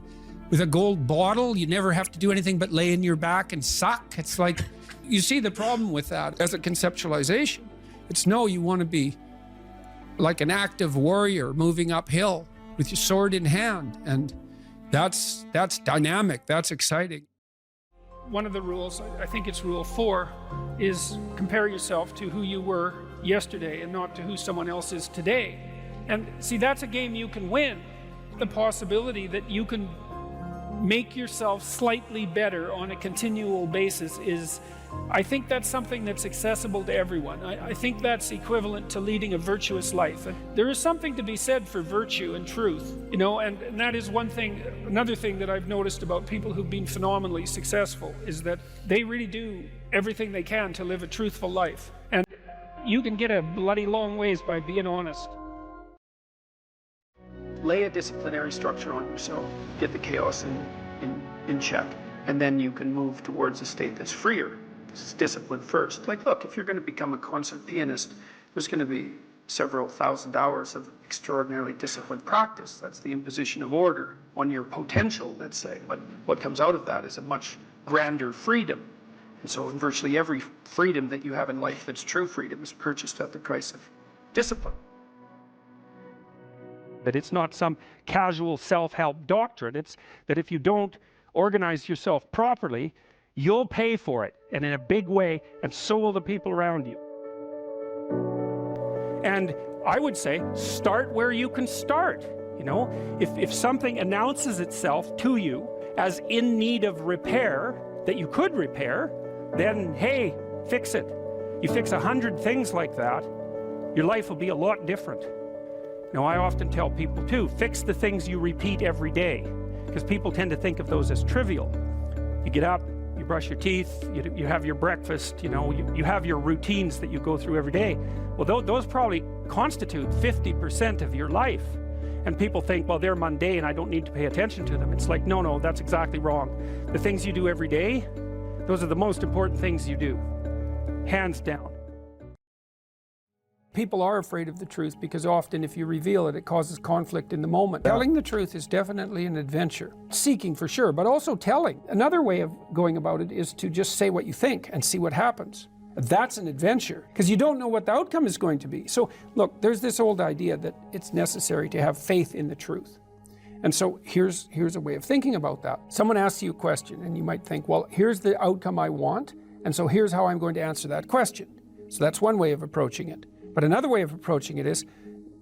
bottle? You never have to do anything but lay in your back and suck? It's like, you see the problem with that as a conceptualization. It's no, you want to be like an active warrior moving uphill with your sword in hand. And that's dynamic, that's exciting. One of the rules, I think it's rule 4, is compare yourself to who you were yesterday and not to who someone else is today. And see, that's a game you can win. The possibility that you can make yourself slightly better on a continual basis is, I think that's something that's accessible to everyone. I think that's equivalent to leading a virtuous life. And there is something to be said for virtue and truth, you know, and that is one thing. Another thing that I've noticed about people who've been phenomenally successful is that they really do everything they can to live a truthful life. And you can get a bloody long ways by being honest. Lay a disciplinary structure on yourself, get the chaos in check, and then you can move towards a state that's freer. It's discipline first. Like, look, if you're going to become a concert pianist, there's going to be several thousand hours of extraordinarily disciplined practice. That's the imposition of order on your potential, let's say. But what comes out of that is a much grander freedom. And so in virtually every freedom that you have in life that's true freedom is purchased at the price of discipline. That it's not some casual self-help doctrine. It's that if you don't organize yourself properly, you'll pay for it, and in a big way, and so will the people around you. And I would say, start where you can start. You know, if something announces itself to you as in need of repair, that you could repair, then hey, fix it. You fix 100 things like that, your life will be a lot different. Now, I often tell people too, fix the things you repeat every day, because people tend to think of those as trivial. You get up, you brush your teeth, you have your breakfast, you know, you have your routines that you go through every day. Well, those probably constitute 50% of your life. And people think, well, they're mundane, I don't need to pay attention to them. It's like, no, that's exactly wrong. The things you do every day, those are the most important things you do, hands down. People are afraid of the truth because often if you reveal it, it causes conflict in the moment. Telling the truth is definitely an adventure. Seeking for sure, but also telling. Another way of going about it is to just say what you think and see what happens. That's an adventure because you don't know what the outcome is going to be. So look, there's this old idea that it's necessary to have faith in the truth. And so here's a way of thinking about that. Someone asks you a question and you might think, well, here's the outcome I want, and so here's how I'm going to answer that question. So that's one way of approaching it. But another way of approaching it is,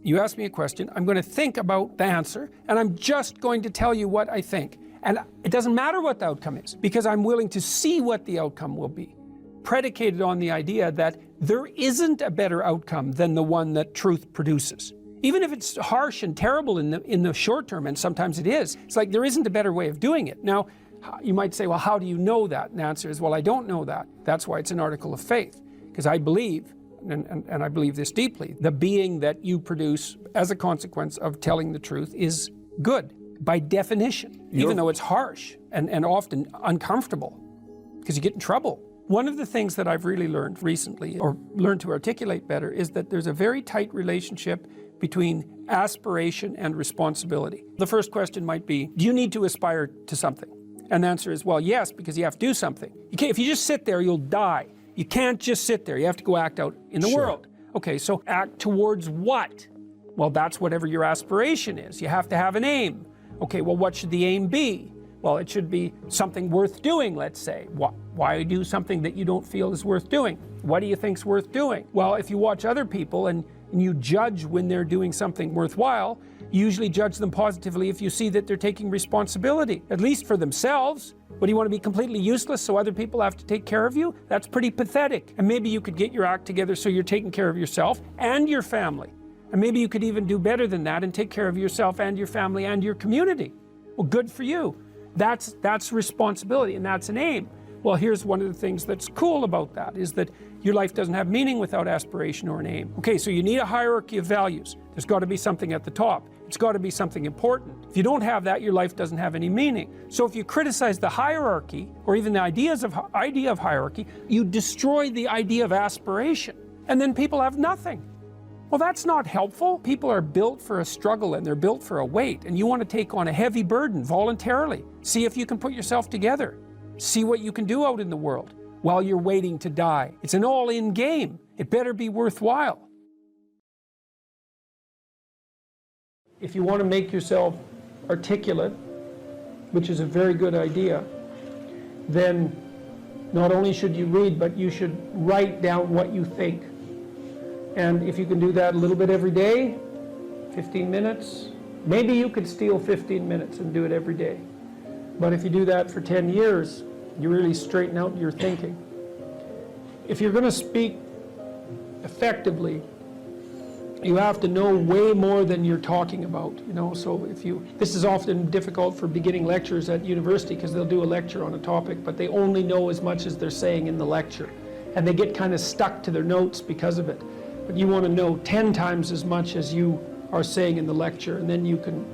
you ask me a question, I'm going to think about the answer, and I'm just going to tell you what I think. And it doesn't matter what the outcome is, because I'm willing to see what the outcome will be, predicated on the idea that there isn't a better outcome than the one that truth produces. Even if it's harsh and terrible in the short term, and sometimes it is, it's like there isn't a better way of doing it. Now, you might say, well, how do you know that? And the answer is, well, I don't know that. That's why it's an article of faith, because I believe, and I believe this deeply, the being that you produce as a consequence of telling the truth is good, by definition, even though it's harsh and often uncomfortable, because you get in trouble. One of the things that I've really learned recently, or learned to articulate better, is that there's a very tight relationship between aspiration and responsibility. The first question might be, do you need to aspire to something? And the answer is, well, yes, because you have to do something. If you just sit there, you'll die. You can't just sit there. You have to go act out in the world. Okay, so act towards what? Well, that's whatever your aspiration is. You have to have an aim. Okay, well, what should the aim be? Well, it should be something worth doing, let's say. Why do something that you don't feel is worth doing? What do you think's worth doing? Well, if you watch other people and you judge when they're doing something worthwhile, you usually judge them positively if you see that they're taking responsibility, at least for themselves. But do you want to be completely useless so other people have to take care of you? That's pretty pathetic. And maybe you could get your act together so you're taking care of yourself and your family. And maybe you could even do better than that and take care of yourself and your family and your community. Well, good for you. That's responsibility, and that's an aim. Well, here's one of the things that's cool about that, is that your life doesn't have meaning without aspiration or an aim. Okay, so you need a hierarchy of values. There's got to be something at the top. It's got to be something important. If you don't have that, your life doesn't have any meaning. So if you criticize the hierarchy, or even the idea of hierarchy, you destroy the idea of aspiration, and then people have nothing. Well, that's not helpful. People are built for a struggle, and they're built for a weight, and you want to take on a heavy burden voluntarily. See if you can put yourself together. See what you can do out in the world while you're waiting to die. It's an all-in game. It better be worthwhile. If you want to make yourself articulate, which is a very good idea, then not only should you read, but you should write down what you think. And if you can do that a little bit every day, 15 minutes, maybe you could steal 15 minutes and do it every day. But if you do that for 10 years, you really straighten out your thinking. If you're going to speak effectively, you have to know way more than you're talking about, so this is often difficult for beginning lecturers at university, because they'll do a lecture on a topic, but they only know as much as they're saying in the lecture, and they get kind of stuck to their notes because of it. But you want to know 10 times as much as you are saying in the lecture, and then you can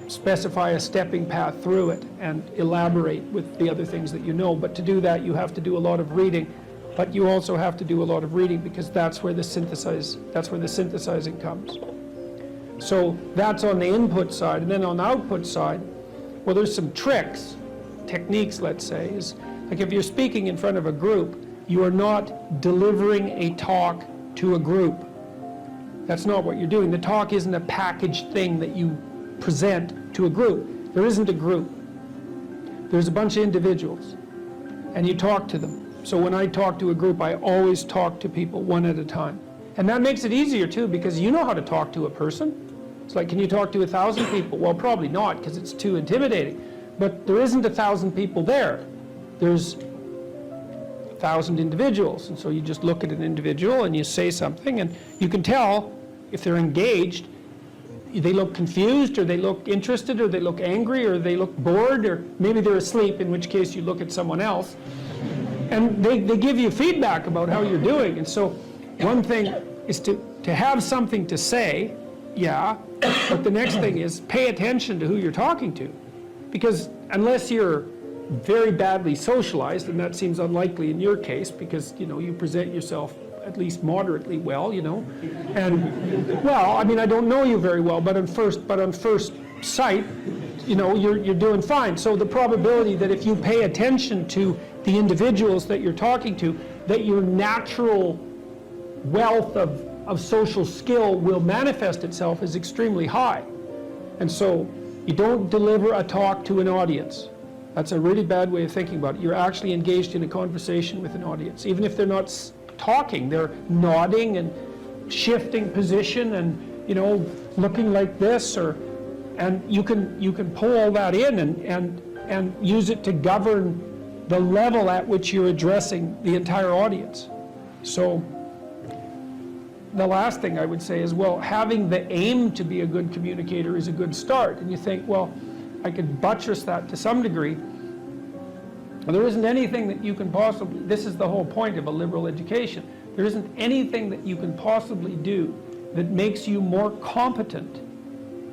specify a stepping path through it and elaborate with the other things that you know. But to do that, you have to do a lot of reading, but you also have to do a lot of reading, because that's where the synthesizing comes. So that's on the input side. And then on the output side, well, there's some techniques, let's say, is like if you're speaking in front of a group, you are not delivering a talk to a group. That's not what you're doing. The talk isn't a packaged thing that you present to a group. There isn't a group. There's a bunch of individuals, and you talk to them. So when I talk to a group, I always talk to people one at a time. And that makes it easier too, because you know how to talk to a person. It's like, can you talk to 1,000 people? Well, probably not, because it's too intimidating. But there isn't 1,000 people there. There's 1,000 individuals. And so you just look at an individual and you say something, and you can tell if they're engaged. They look confused, or they look interested, or they look angry, or they look bored, or maybe they're asleep, in which case you look at someone else. And they give you feedback about how you're doing. And so one thing is to have something to say, yeah, but the next thing is pay attention to who you're talking to. Because unless you're very badly socialized, and that seems unlikely in your case, because you present yourself at least moderately well, and well, I mean, I don't know you very well, but on first sight, you're doing fine. So the probability that if you pay attention to the individuals that you're talking to, that your natural wealth of social skill will manifest itself is extremely high. And so You don't deliver a talk to an audience. That's a really bad way of thinking about it. You're actually engaged in a conversation with an audience. Even if they're not talking, they're nodding and shifting position and, you know, looking like this, and you can pull all that in and use it to govern the level at which you're addressing the entire audience. So the last thing I would say is, well, having the aim to be a good communicator is a good start. And you think, well, I could buttress that to some degree. Well, there isn't anything that you can possibly, this is the whole point of a liberal education, there isn't anything that you can possibly do that makes you more competent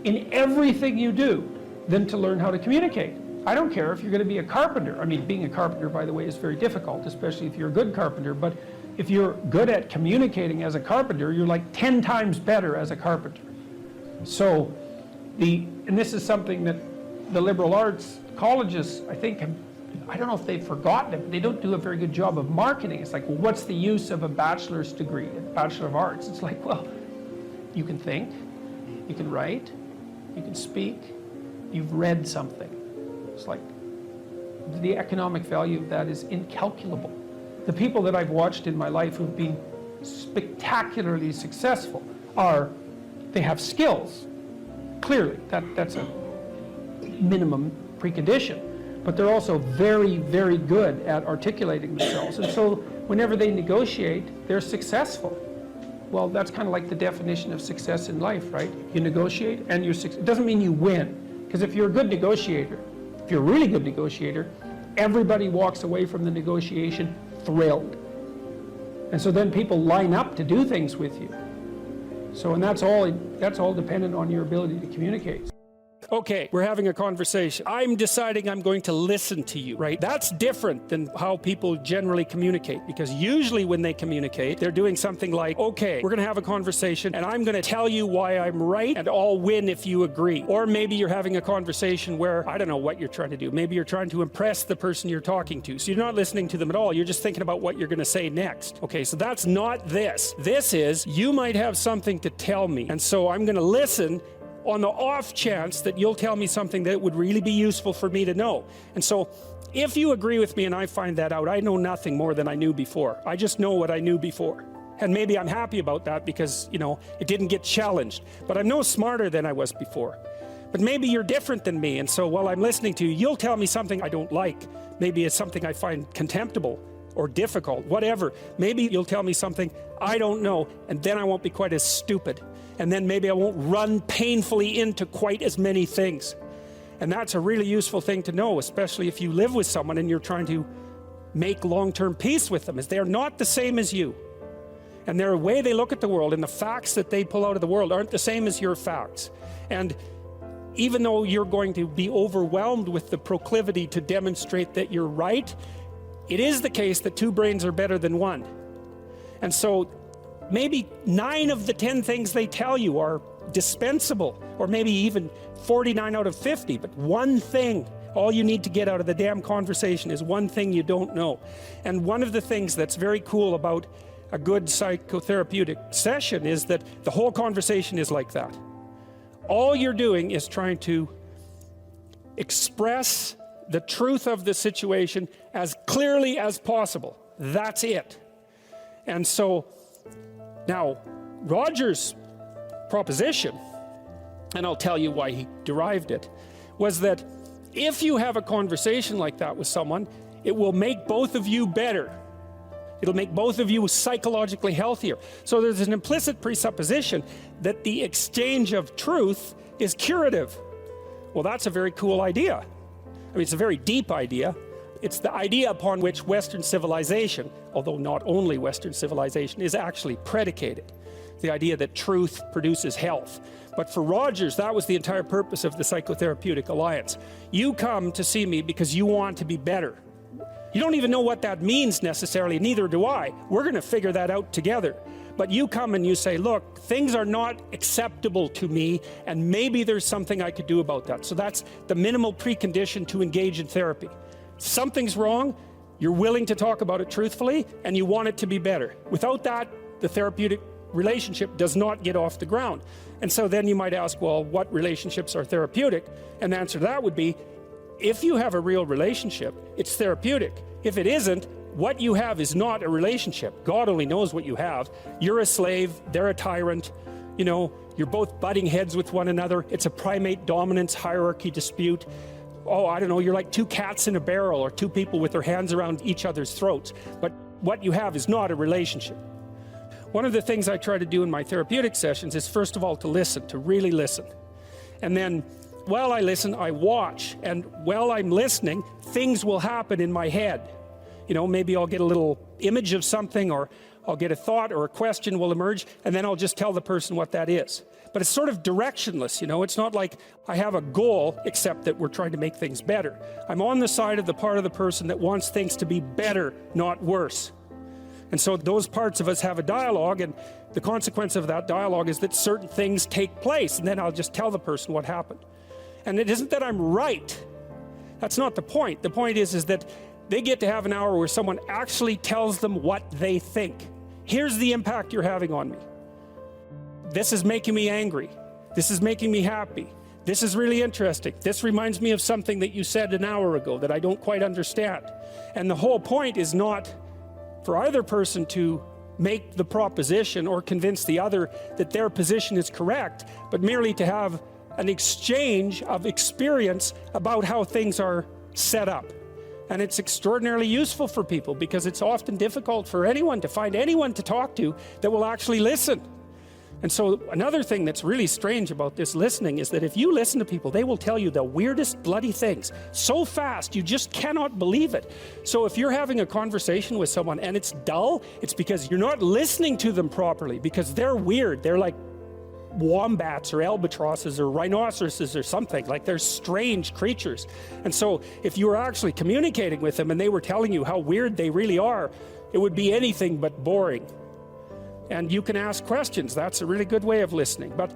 in everything you do than to learn how to communicate. I don't care if you're going to be a carpenter. I mean, being a carpenter, by the way, is very difficult, especially if you're a good carpenter. But if you're good at communicating as a carpenter, you're like 10 times better as a carpenter. So, and this is something that the liberal arts colleges, I think, I don't know if they've forgotten it, but they don't do a very good job of marketing. It's like, well, what's the use of a bachelor's degree, a Bachelor of Arts? It's like, well, you can think, you can write, you can speak, you've read something. It's like, the economic value of that is incalculable. The people that I've watched in my life who've been spectacularly successful they have skills. Clearly, that's a minimum precondition. But they're also very, very good at articulating themselves. And so whenever they negotiate, they're successful. Well, that's kind of like the definition of success in life, right? You negotiate and you're successful. It doesn't mean you win. Because if you're a good negotiator, if you're a really good negotiator, everybody walks away from the negotiation thrilled. And so then people line up to do things with you. So, and that's all dependent on your ability to communicate. Okay, we're having a conversation. I'm deciding I'm going to listen to you, right? That's different than how people generally communicate, because usually when they communicate, they're doing something like, okay, we're going to have a conversation and I'm going to tell you why I'm right and I'll win if you agree. Or maybe you're having a conversation where, I don't know what you're trying to do. Maybe you're trying to impress the person you're talking to. So you're not listening to them at all. You're just thinking about what you're going to say next. Okay, so that's not this. This is, you might have something to tell me. And so I'm going to listen on the off chance that you'll tell me something that would really be useful for me to know. And so if you agree with me and I find that out, I know nothing more than I knew before. I just know what I knew before. And maybe I'm happy about that because, you know, it didn't get challenged. But I'm no smarter than I was before. But maybe you're different than me, and so while I'm listening to you, you'll tell me something I don't like. Maybe it's something I find contemptible or difficult, whatever. Maybe you'll tell me something I don't know, and then I won't be quite as stupid. And then maybe I won't run painfully into quite as many things. And that's a really useful thing to know, especially if you live with someone and you're trying to make long-term peace with them, is they're not the same as you. And their way they look at the world and the facts that they pull out of the world aren't the same as your facts. And even though you're going to be overwhelmed with the proclivity to demonstrate that you're right, it is the case that two brains are better than one. And so maybe 9 of the 10 things they tell you are dispensable, or maybe even 49 out of 50, but one thing, all you need to get out of the damn conversation is one thing you don't know. And one of the things that's very cool about a good psychotherapeutic session is that the whole conversation is like that. All you're doing is trying to express the truth of the situation as clearly as possible. That's it. And so now, Roger's proposition, and I'll tell you why he derived it, was that if you have a conversation like that with someone, it will make both of you better. It'll make both of you psychologically healthier. So there's an implicit presupposition that the exchange of truth is curative. Well, that's a very cool idea. I mean, it's a very deep idea. It's the idea upon which Western civilization, although not only Western civilization, is actually predicated. The idea that truth produces health. But for Rogers, that was the entire purpose of the Psychotherapeutic Alliance. You come to see me because you want to be better. You don't even know what that means necessarily, neither do I. We're going to figure that out together. But you come and you say, look, things are not acceptable to me, and maybe there's something I could do about that. So that's the minimal precondition to engage in therapy. Something's wrong, you're willing to talk about it truthfully, and you want it to be better. Without that, the therapeutic relationship does not get off the ground. And so then you might ask, well, what relationships are therapeutic? And the answer to that would be, if you have a real relationship, it's therapeutic. If it isn't, what you have is not a relationship. God only knows what you have. You're a slave, they're a tyrant, you know, you're both butting heads with one another. It's a primate dominance hierarchy dispute. Oh, I don't know, you're like two cats in a barrel or two people with their hands around each other's throats. But what you have is not a relationship. One of the things I try to do in my therapeutic sessions is, first of all, to listen, to really listen. And then, while I listen, I watch. And while I'm listening, things will happen in my head. You know, maybe I'll get a little image of something, or I'll get a thought or a question will emerge, and then I'll just tell the person what that is. But it's sort of directionless, you know, it's not like I have a goal, except that we're trying to make things better. I'm on the side of the part of the person that wants things to be better, not worse. And so those parts of us have a dialogue, and the consequence of that dialogue is that certain things take place, and then I'll just tell the person what happened. And it isn't that I'm right. That's not the point. The point is that they get to have an hour where someone actually tells them what they think. Here's the impact you're having on me. This is making me angry. This is making me happy. This is really interesting. This reminds me of something that you said an hour ago that I don't quite understand. And the whole point is not for either person to make the proposition or convince the other that their position is correct, but merely to have an exchange of experience about how things are set up. And it's extraordinarily useful for people, because it's often difficult for anyone to find anyone to talk to that will actually listen. And so another thing that's really strange about this listening is that if you listen to people, they will tell you the weirdest bloody things so fast you just cannot believe it. So if you're having a conversation with someone and it's dull, it's because you're not listening to them properly, because they're weird. They're like wombats or albatrosses or rhinoceroses or something. Like, they're strange creatures. And so if you were actually communicating with them and they were telling you how weird they really are, it would be anything but boring. And you can ask questions. That's a really good way of listening. But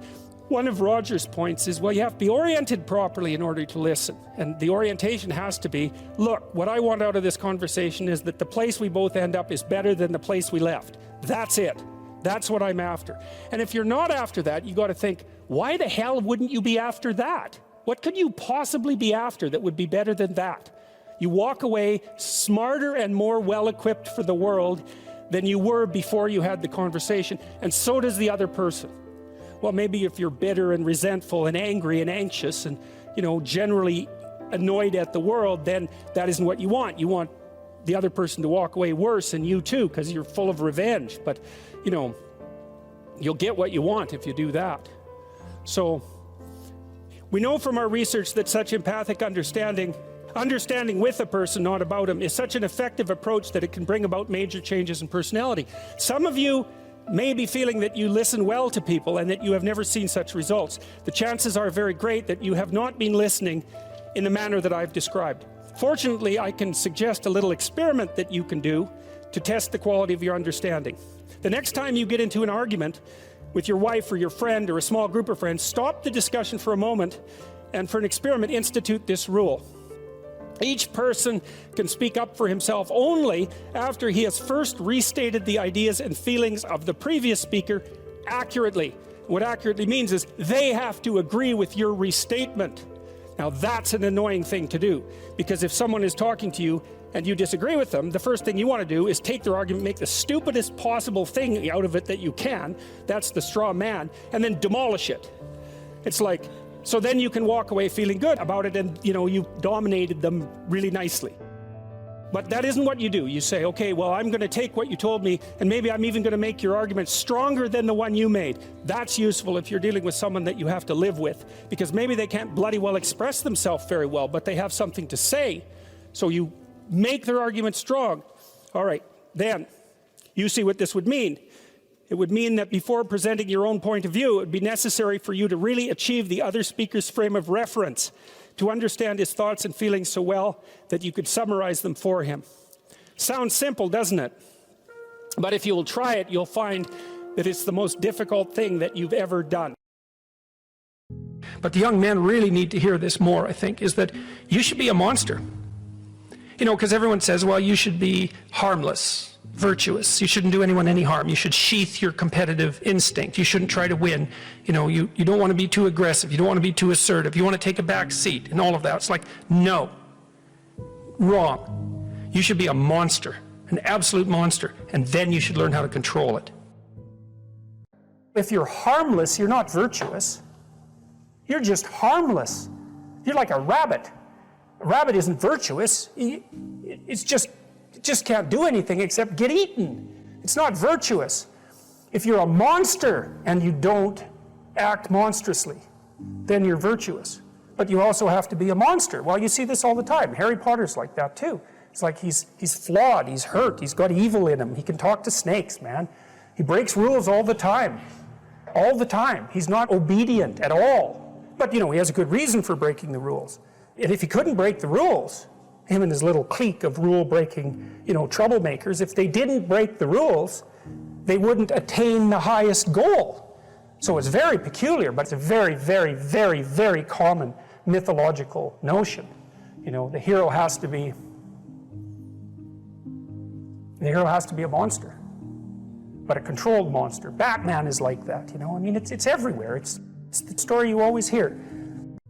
one of Roger's points is, well, you have to be oriented properly in order to listen. And the orientation has to be, look, what I want out of this conversation is that the place we both end up is better than the place we left. That's it. That's what I'm after. And if you're not after that, you got to think, why the hell wouldn't you be after that? What could you possibly be after that would be better than that? You walk away smarter and more well-equipped for the world than you were before you had the conversation, and so does the other person. Well, maybe if you're bitter and resentful and angry and anxious and, you know, generally annoyed at the world, then that isn't what you want. You want the other person to walk away worse, and you too, because you're full of revenge. But, you know, you'll get what you want if you do that. So we know from our research that such empathic understanding with a person, not about him, is such an effective approach that it can bring about major changes in personality. Some of you may be feeling that you listen well to people and that you have never seen such results. The chances are very great that you have not been listening in the manner that I've described. Fortunately, I can suggest a little experiment that you can do to test the quality of your understanding. The next time you get into an argument with your wife or your friend or a small group of friends, stop the discussion for a moment and, for an experiment, institute this rule. Each person can speak up for himself only after he has first restated the ideas and feelings of the previous speaker accurately. What accurately means is they have to agree with your restatement. Now, that's an annoying thing to do, because if someone is talking to you and you disagree with them, the first thing you want to do is take their argument, make the stupidest possible thing out of it that you can. That's the straw man, and then demolish it. It's like, so then you can walk away feeling good about it, and, you know, you dominated them really nicely. But that isn't what you do. You say, okay, well, I'm going to take what you told me, and maybe I'm even going to make your argument stronger than the one you made. That's useful if you're dealing with someone that you have to live with, because maybe they can't bloody well express themselves very well, but they have something to say. So you make their argument strong. All right, then you see what this would mean. It would mean that before presenting your own point of view, it would be necessary for you to really achieve the other speaker's frame of reference, to understand his thoughts and feelings so well that you could summarize them for him. Sounds simple, doesn't it? But if you will try it, you'll find that it's the most difficult thing that you've ever done. But the young men really need to hear this more, I think, is that you should be a monster. You know, because everyone says, well, you should be harmless. virtuous. You shouldn't do anyone any harm. You should sheath your competitive instinct. You shouldn't try to win. You know, you don't want to be too aggressive. You don't want to be too assertive. You want to take a back seat and all of that. It's like, no. Wrong. You should be a monster, an absolute monster, and then you should learn how to control it. If you're harmless, you're not virtuous. You're just harmless. You're like a rabbit. A rabbit isn't virtuous. It just can't do anything except get eaten. It's not virtuous. If you're a monster and you don't act monstrously, then you're virtuous. But you also have to be a monster. Well, you see this all the time. Harry Potter's like that too. It's like he's flawed, he's hurt, he's got evil in him. He can talk to snakes, man. He breaks rules all the time. All the time. He's not obedient at all. But, you know, he has a good reason for breaking the rules. And if he couldn't break the rules, him and his little clique of rule-breaking, you know, troublemakers, if they didn't break the rules, they wouldn't attain the highest goal. So it's very peculiar, but it's a very, very, very, very common mythological notion. You know, the hero has to be a monster, but a controlled monster. Batman is like that, you know. I mean, it's everywhere. It's the story you always hear.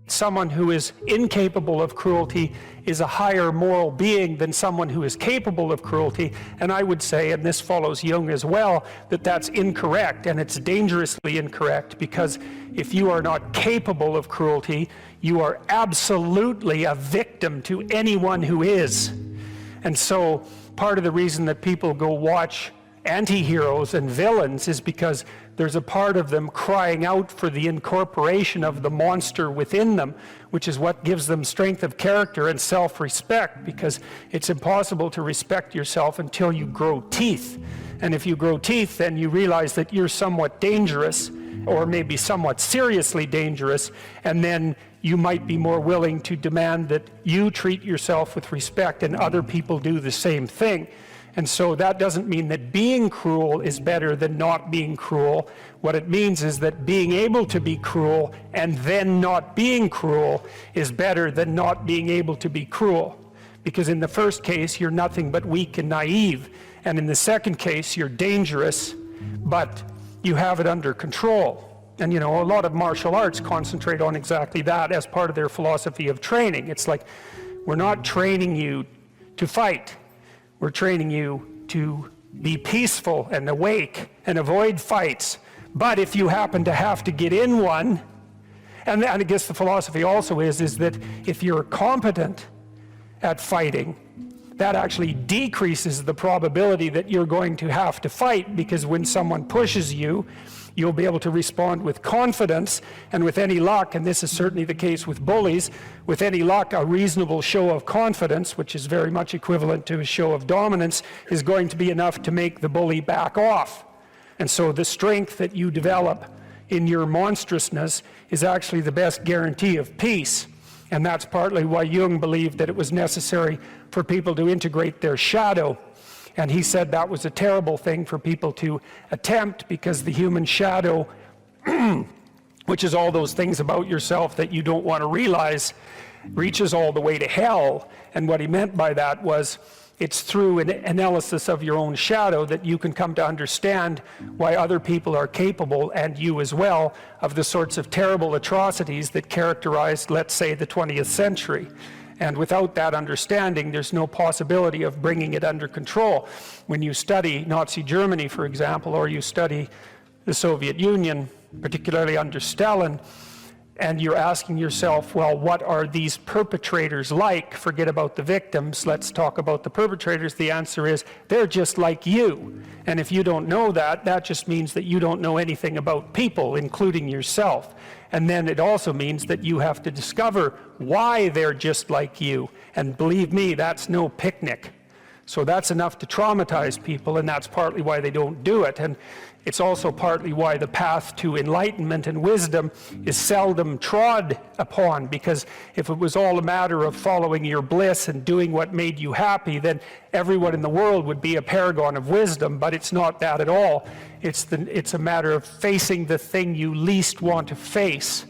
Someone who is incapable of cruelty is a higher moral being than someone who is capable of cruelty. And I would say, and this follows Jung as well, that that's incorrect, and it's dangerously incorrect, because if you are not capable of cruelty, you are absolutely a victim to anyone who is. And so part of the reason that people go watch anti-heroes and villains is because there's a part of them crying out for the incorporation of the monster within them, which is what gives them strength of character and self-respect, because it's impossible to respect yourself until you grow teeth. And if you grow teeth, then you realize that you're somewhat dangerous, or maybe somewhat seriously dangerous, and then you might be more willing to demand that you treat yourself with respect and other people do the same thing. And so that doesn't mean that being cruel is better than not being cruel. What it means is that being able to be cruel and then not being cruel is better than not being able to be cruel. Because in the first case, you're nothing but weak and naive. And in the second case, you're dangerous, but you have it under control. And you know, a lot of martial arts concentrate on exactly that as part of their philosophy of training. It's like, we're not training you to fight. We're training you to be peaceful and awake and avoid fights. But if you happen to have to get in one, and I guess the philosophy also is that if you're competent at fighting, that actually decreases the probability that you're going to have to fight, because when someone pushes you, you'll be able to respond with confidence, and with any luck, and this is certainly the case with bullies, with any luck, a reasonable show of confidence, which is very much equivalent to a show of dominance, is going to be enough to make the bully back off. And so the strength that you develop in your monstrousness is actually the best guarantee of peace. And that's partly why Jung believed that it was necessary for people to integrate their shadow. And he said that was a terrible thing for people to attempt, because the human shadow, which is all those things about yourself that you don't want to realize, reaches all the way to hell. And what he meant by that was, it's through an analysis of your own shadow that you can come to understand why other people are capable, and you as well, of the sorts of terrible atrocities that characterized, let's say, the 20th century. And without that understanding, there's no possibility of bringing it under control. When you study Nazi Germany, for example, or you study the Soviet Union, particularly under Stalin, and you're asking yourself, well, what are these perpetrators like? Forget about the victims, let's talk about the perpetrators. The answer is, they're just like you. And if you don't know that, that just means that you don't know anything about people, including yourself. And then it also means that you have to discover why they're just like you. And believe me, that's no picnic. So that's enough to traumatize people, and that's partly why they don't do it. And it's also partly why the path to enlightenment and wisdom is seldom trod upon, because if it was all a matter of following your bliss and doing what made you happy, then everyone in the world would be a paragon of wisdom. But it's not that at all. It's a matter of facing the thing you least want to face.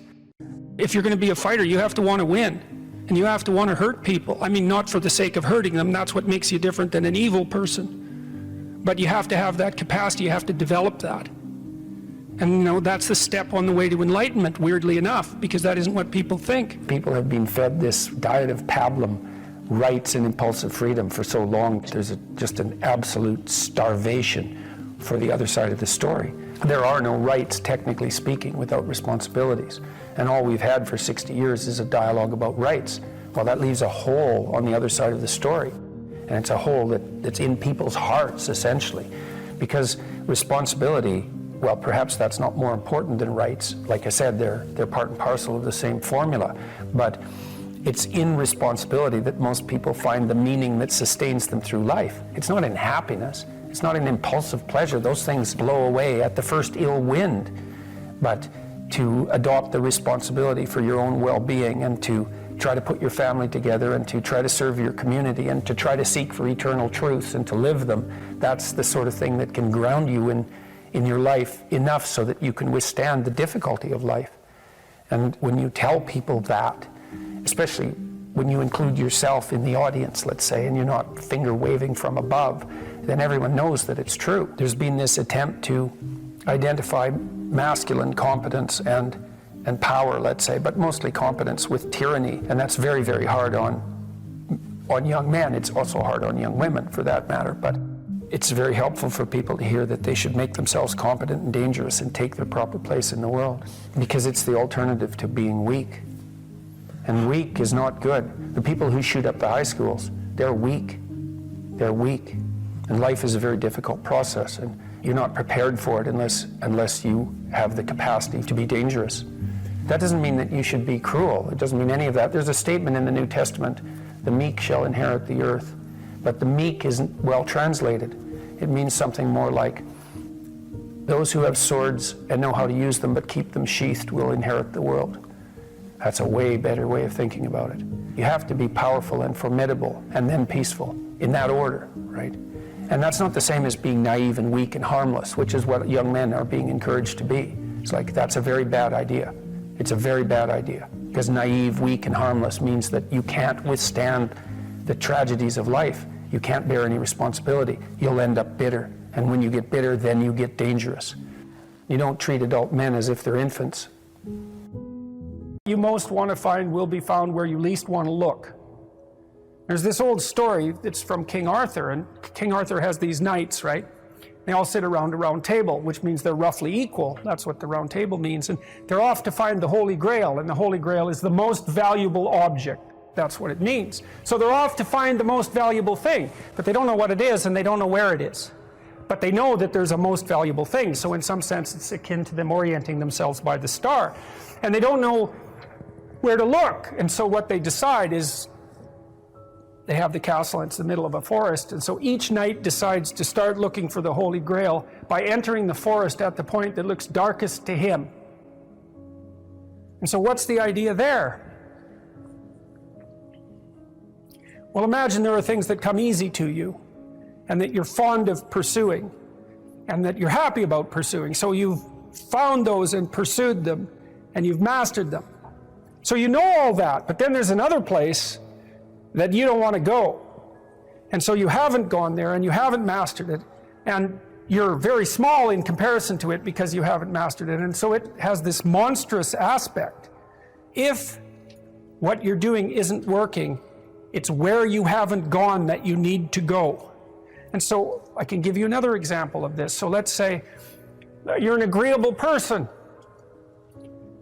If you're going to be a fighter, you have to want to win. And you have to want to hurt people. I mean, not for the sake of hurting them. That's what makes you different than an evil person. But you have to have that capacity, you have to develop that. And that's the step on the way to enlightenment, weirdly enough, because that isn't what people think. People have been fed this diet of pablum, rights and impulsive freedom for so long. There's just an absolute starvation for the other side of the story. There are no rights, technically speaking, without responsibilities. And all we've had for 60 years is a dialogue about rights. Well, that leaves a hole on the other side of the story. And it's a hole that's in people's hearts, essentially. Because responsibility, well, perhaps that's not more important than rights. Like I said, they're part and parcel of the same formula. But it's in responsibility that most people find the meaning that sustains them through life. It's not in happiness. It's not in impulsive pleasure. Those things blow away at the first ill wind. But to adopt the responsibility for your own well-being and to try to put your family together and to try to serve your community and to try to seek for eternal truths and to live them, that's the sort of thing that can ground you in your life enough so that you can withstand the difficulty of life. And when you tell people that, especially when you include yourself in the audience, let's say, and you're not finger waving from above, then everyone knows that it's true. There's been this attempt to identify masculine competence and power, let's say, but mostly competence with tyranny, and that's very, very hard on young men. It's also hard on young women, for that matter, but it's very helpful for people to hear that they should make themselves competent and dangerous and take their proper place in the world, because it's the alternative to being weak. And weak is not good. The people who shoot up the high schools, they're weak. They're weak. And life is a very difficult process, and you're not prepared for it unless you have the capacity to be dangerous. That doesn't mean that you should be cruel. It doesn't mean any of that. There's a statement in the New Testament, the meek shall inherit the earth. But the meek isn't well translated. It means something more like, those who have swords and know how to use them but keep them sheathed will inherit the world. That's a way better way of thinking about it. You have to be powerful and formidable and then peaceful, in that order, right? And that's not the same as being naive and weak and harmless, which is what young men are being encouraged to be. It's like, that's a very bad idea. It's a very bad idea, because naive, weak, and harmless means that you can't withstand the tragedies of life. You can't bear any responsibility. You'll end up bitter. And when you get bitter, then you get dangerous. You don't treat adult men as if they're infants. You most want to find will be found where you least want to look. There's this old story that's from King Arthur, and King Arthur has these knights, right? They all sit around a round table, which means they're roughly equal. That's what the round table means. And they're off to find the Holy Grail, and the Holy Grail is the most valuable object. That's what it means. So they're off to find the most valuable thing, but they don't know what it is and they don't know where it is. But they know that there's a most valuable thing, so in some sense it's akin to them orienting themselves by the star. And they don't know where to look, and so what they decide is, they have the castle, and it's the middle of a forest, and so each knight decides to start looking for the Holy Grail by entering the forest at the point that looks darkest to him. And so what's the idea there? Well, imagine there are things that come easy to you, and that you're fond of pursuing, and that you're happy about pursuing. So you've found those and pursued them, and you've mastered them. So you know all that, but then there's another place that you don't want to go. And so you haven't gone there and you haven't mastered it. And you're very small in comparison to it because you haven't mastered it. And so it has this monstrous aspect. If what you're doing isn't working, it's where you haven't gone that you need to go. And so I can give you another example of this. So let's say you're an agreeable person.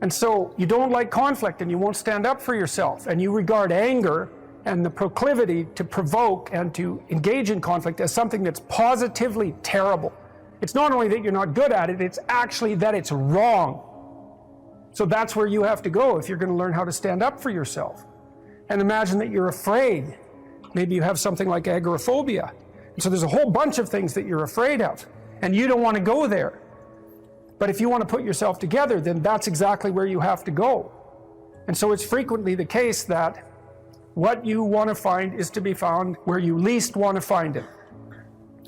And so you don't like conflict and you won't stand up for yourself. And you regard anger and the proclivity to provoke and to engage in conflict as something that's positively terrible. It's not only that you're not good at it, it's actually that it's wrong. So that's where you have to go if you're going to learn how to stand up for yourself. And imagine that you're afraid. Maybe you have something like agoraphobia. And so there's a whole bunch of things that you're afraid of, and you don't want to go there. But if you want to put yourself together, then that's exactly where you have to go. And so it's frequently the case that what you want to find is to be found where you least want to find it.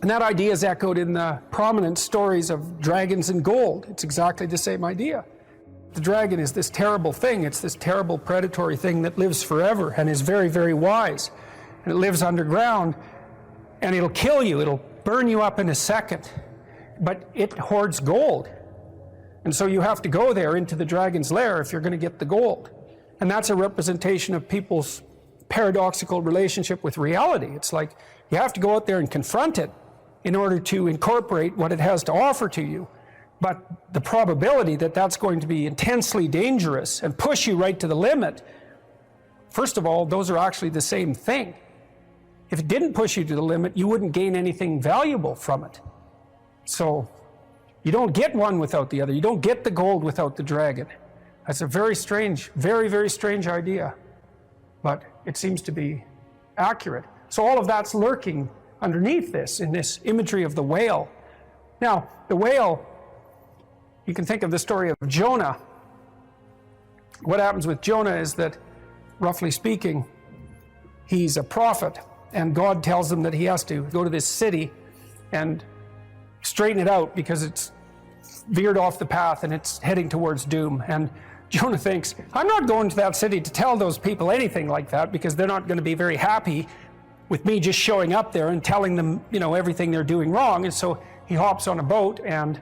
And that idea is echoed in the prominent stories of dragons and gold. It's exactly the same idea. The dragon is this terrible thing. It's this terrible predatory thing that lives forever and is very, very wise. And it lives underground, and it'll kill you. It'll burn you up in a second, but it hoards gold. And so you have to go there into the dragon's lair if you're going to get the gold. And that's a representation of people's paradoxical relationship with reality. It's like you have to go out there and confront it in order to incorporate what it has to offer to you. But the probability that that's going to be intensely dangerous and push you right to the limit, first of all, those are actually the same thing. If it didn't push you to the limit, you wouldn't gain anything valuable from it. So you don't get one without the other. You don't get the gold without the dragon. That's a very strange, very, very strange idea. But it seems to be accurate. So all of that's lurking underneath this, in this imagery of the whale. Now, the whale, you can think of the story of Jonah. What happens with Jonah is that, roughly speaking, he's a prophet, and God tells him that he has to go to this city and straighten it out because it's veered off the path and it's heading towards doom. And Jonah thinks, I'm not going to that city to tell those people anything like that because they're not going to be very happy with me just showing up there and telling them, you know, everything they're doing wrong. And so he hops on a boat and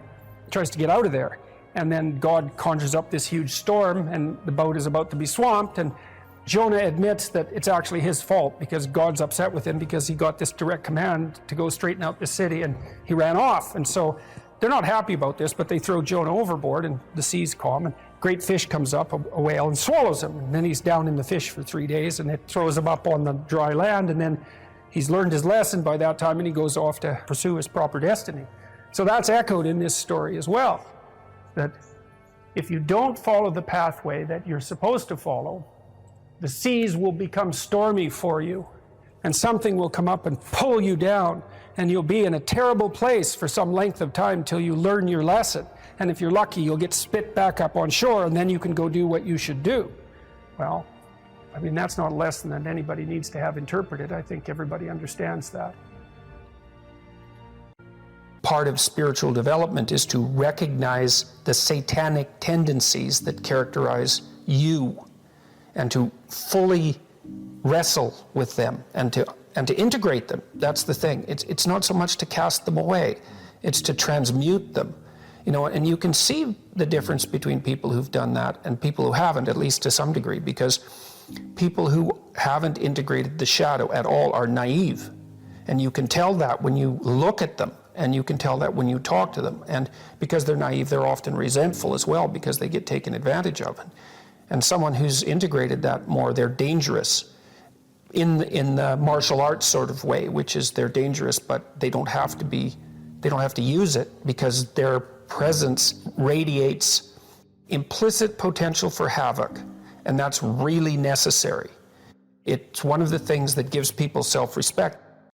tries to get out of there. And then God conjures up this huge storm and the boat is about to be swamped, and Jonah admits that it's actually his fault because God's upset with him because he got this direct command to go straighten out the city and he ran off. And so they're not happy about this, but they throw Jonah overboard and the sea's calm, and great fish comes up, a whale, and swallows him. And then he's down in the fish for 3 days and it throws him up on the dry land, and then he's learned his lesson by that time and he goes off to pursue his proper destiny. So that's echoed in this story as well, that if you don't follow the pathway that you're supposed to follow, the seas will become stormy for you and something will come up and pull you down, and you'll be in a terrible place for some length of time till you learn your lesson. And if you're lucky, you'll get spit back up on shore and then you can go do what you should do. Well, I mean, that's not a lesson that anybody needs to have interpreted. I think everybody understands that. Part of spiritual development is to recognize the satanic tendencies that characterize you and to fully wrestle with them and to integrate them. That's the thing. It's not so much to cast them away, it's to transmute them. You know, and you can see the difference between people who've done that and people who haven't, at least to some degree, because people who haven't integrated the shadow at all are naive. And you can tell that when you look at them, and you can tell that when you talk to them. And because they're naive, they're often resentful as well because they get taken advantage of. And someone who's integrated that more, they're dangerous in the martial arts sort of way, which is they're dangerous, but they don't have to use it because their presence radiates implicit potential for havoc, and that's really necessary. It's one of the things that gives people self-respect.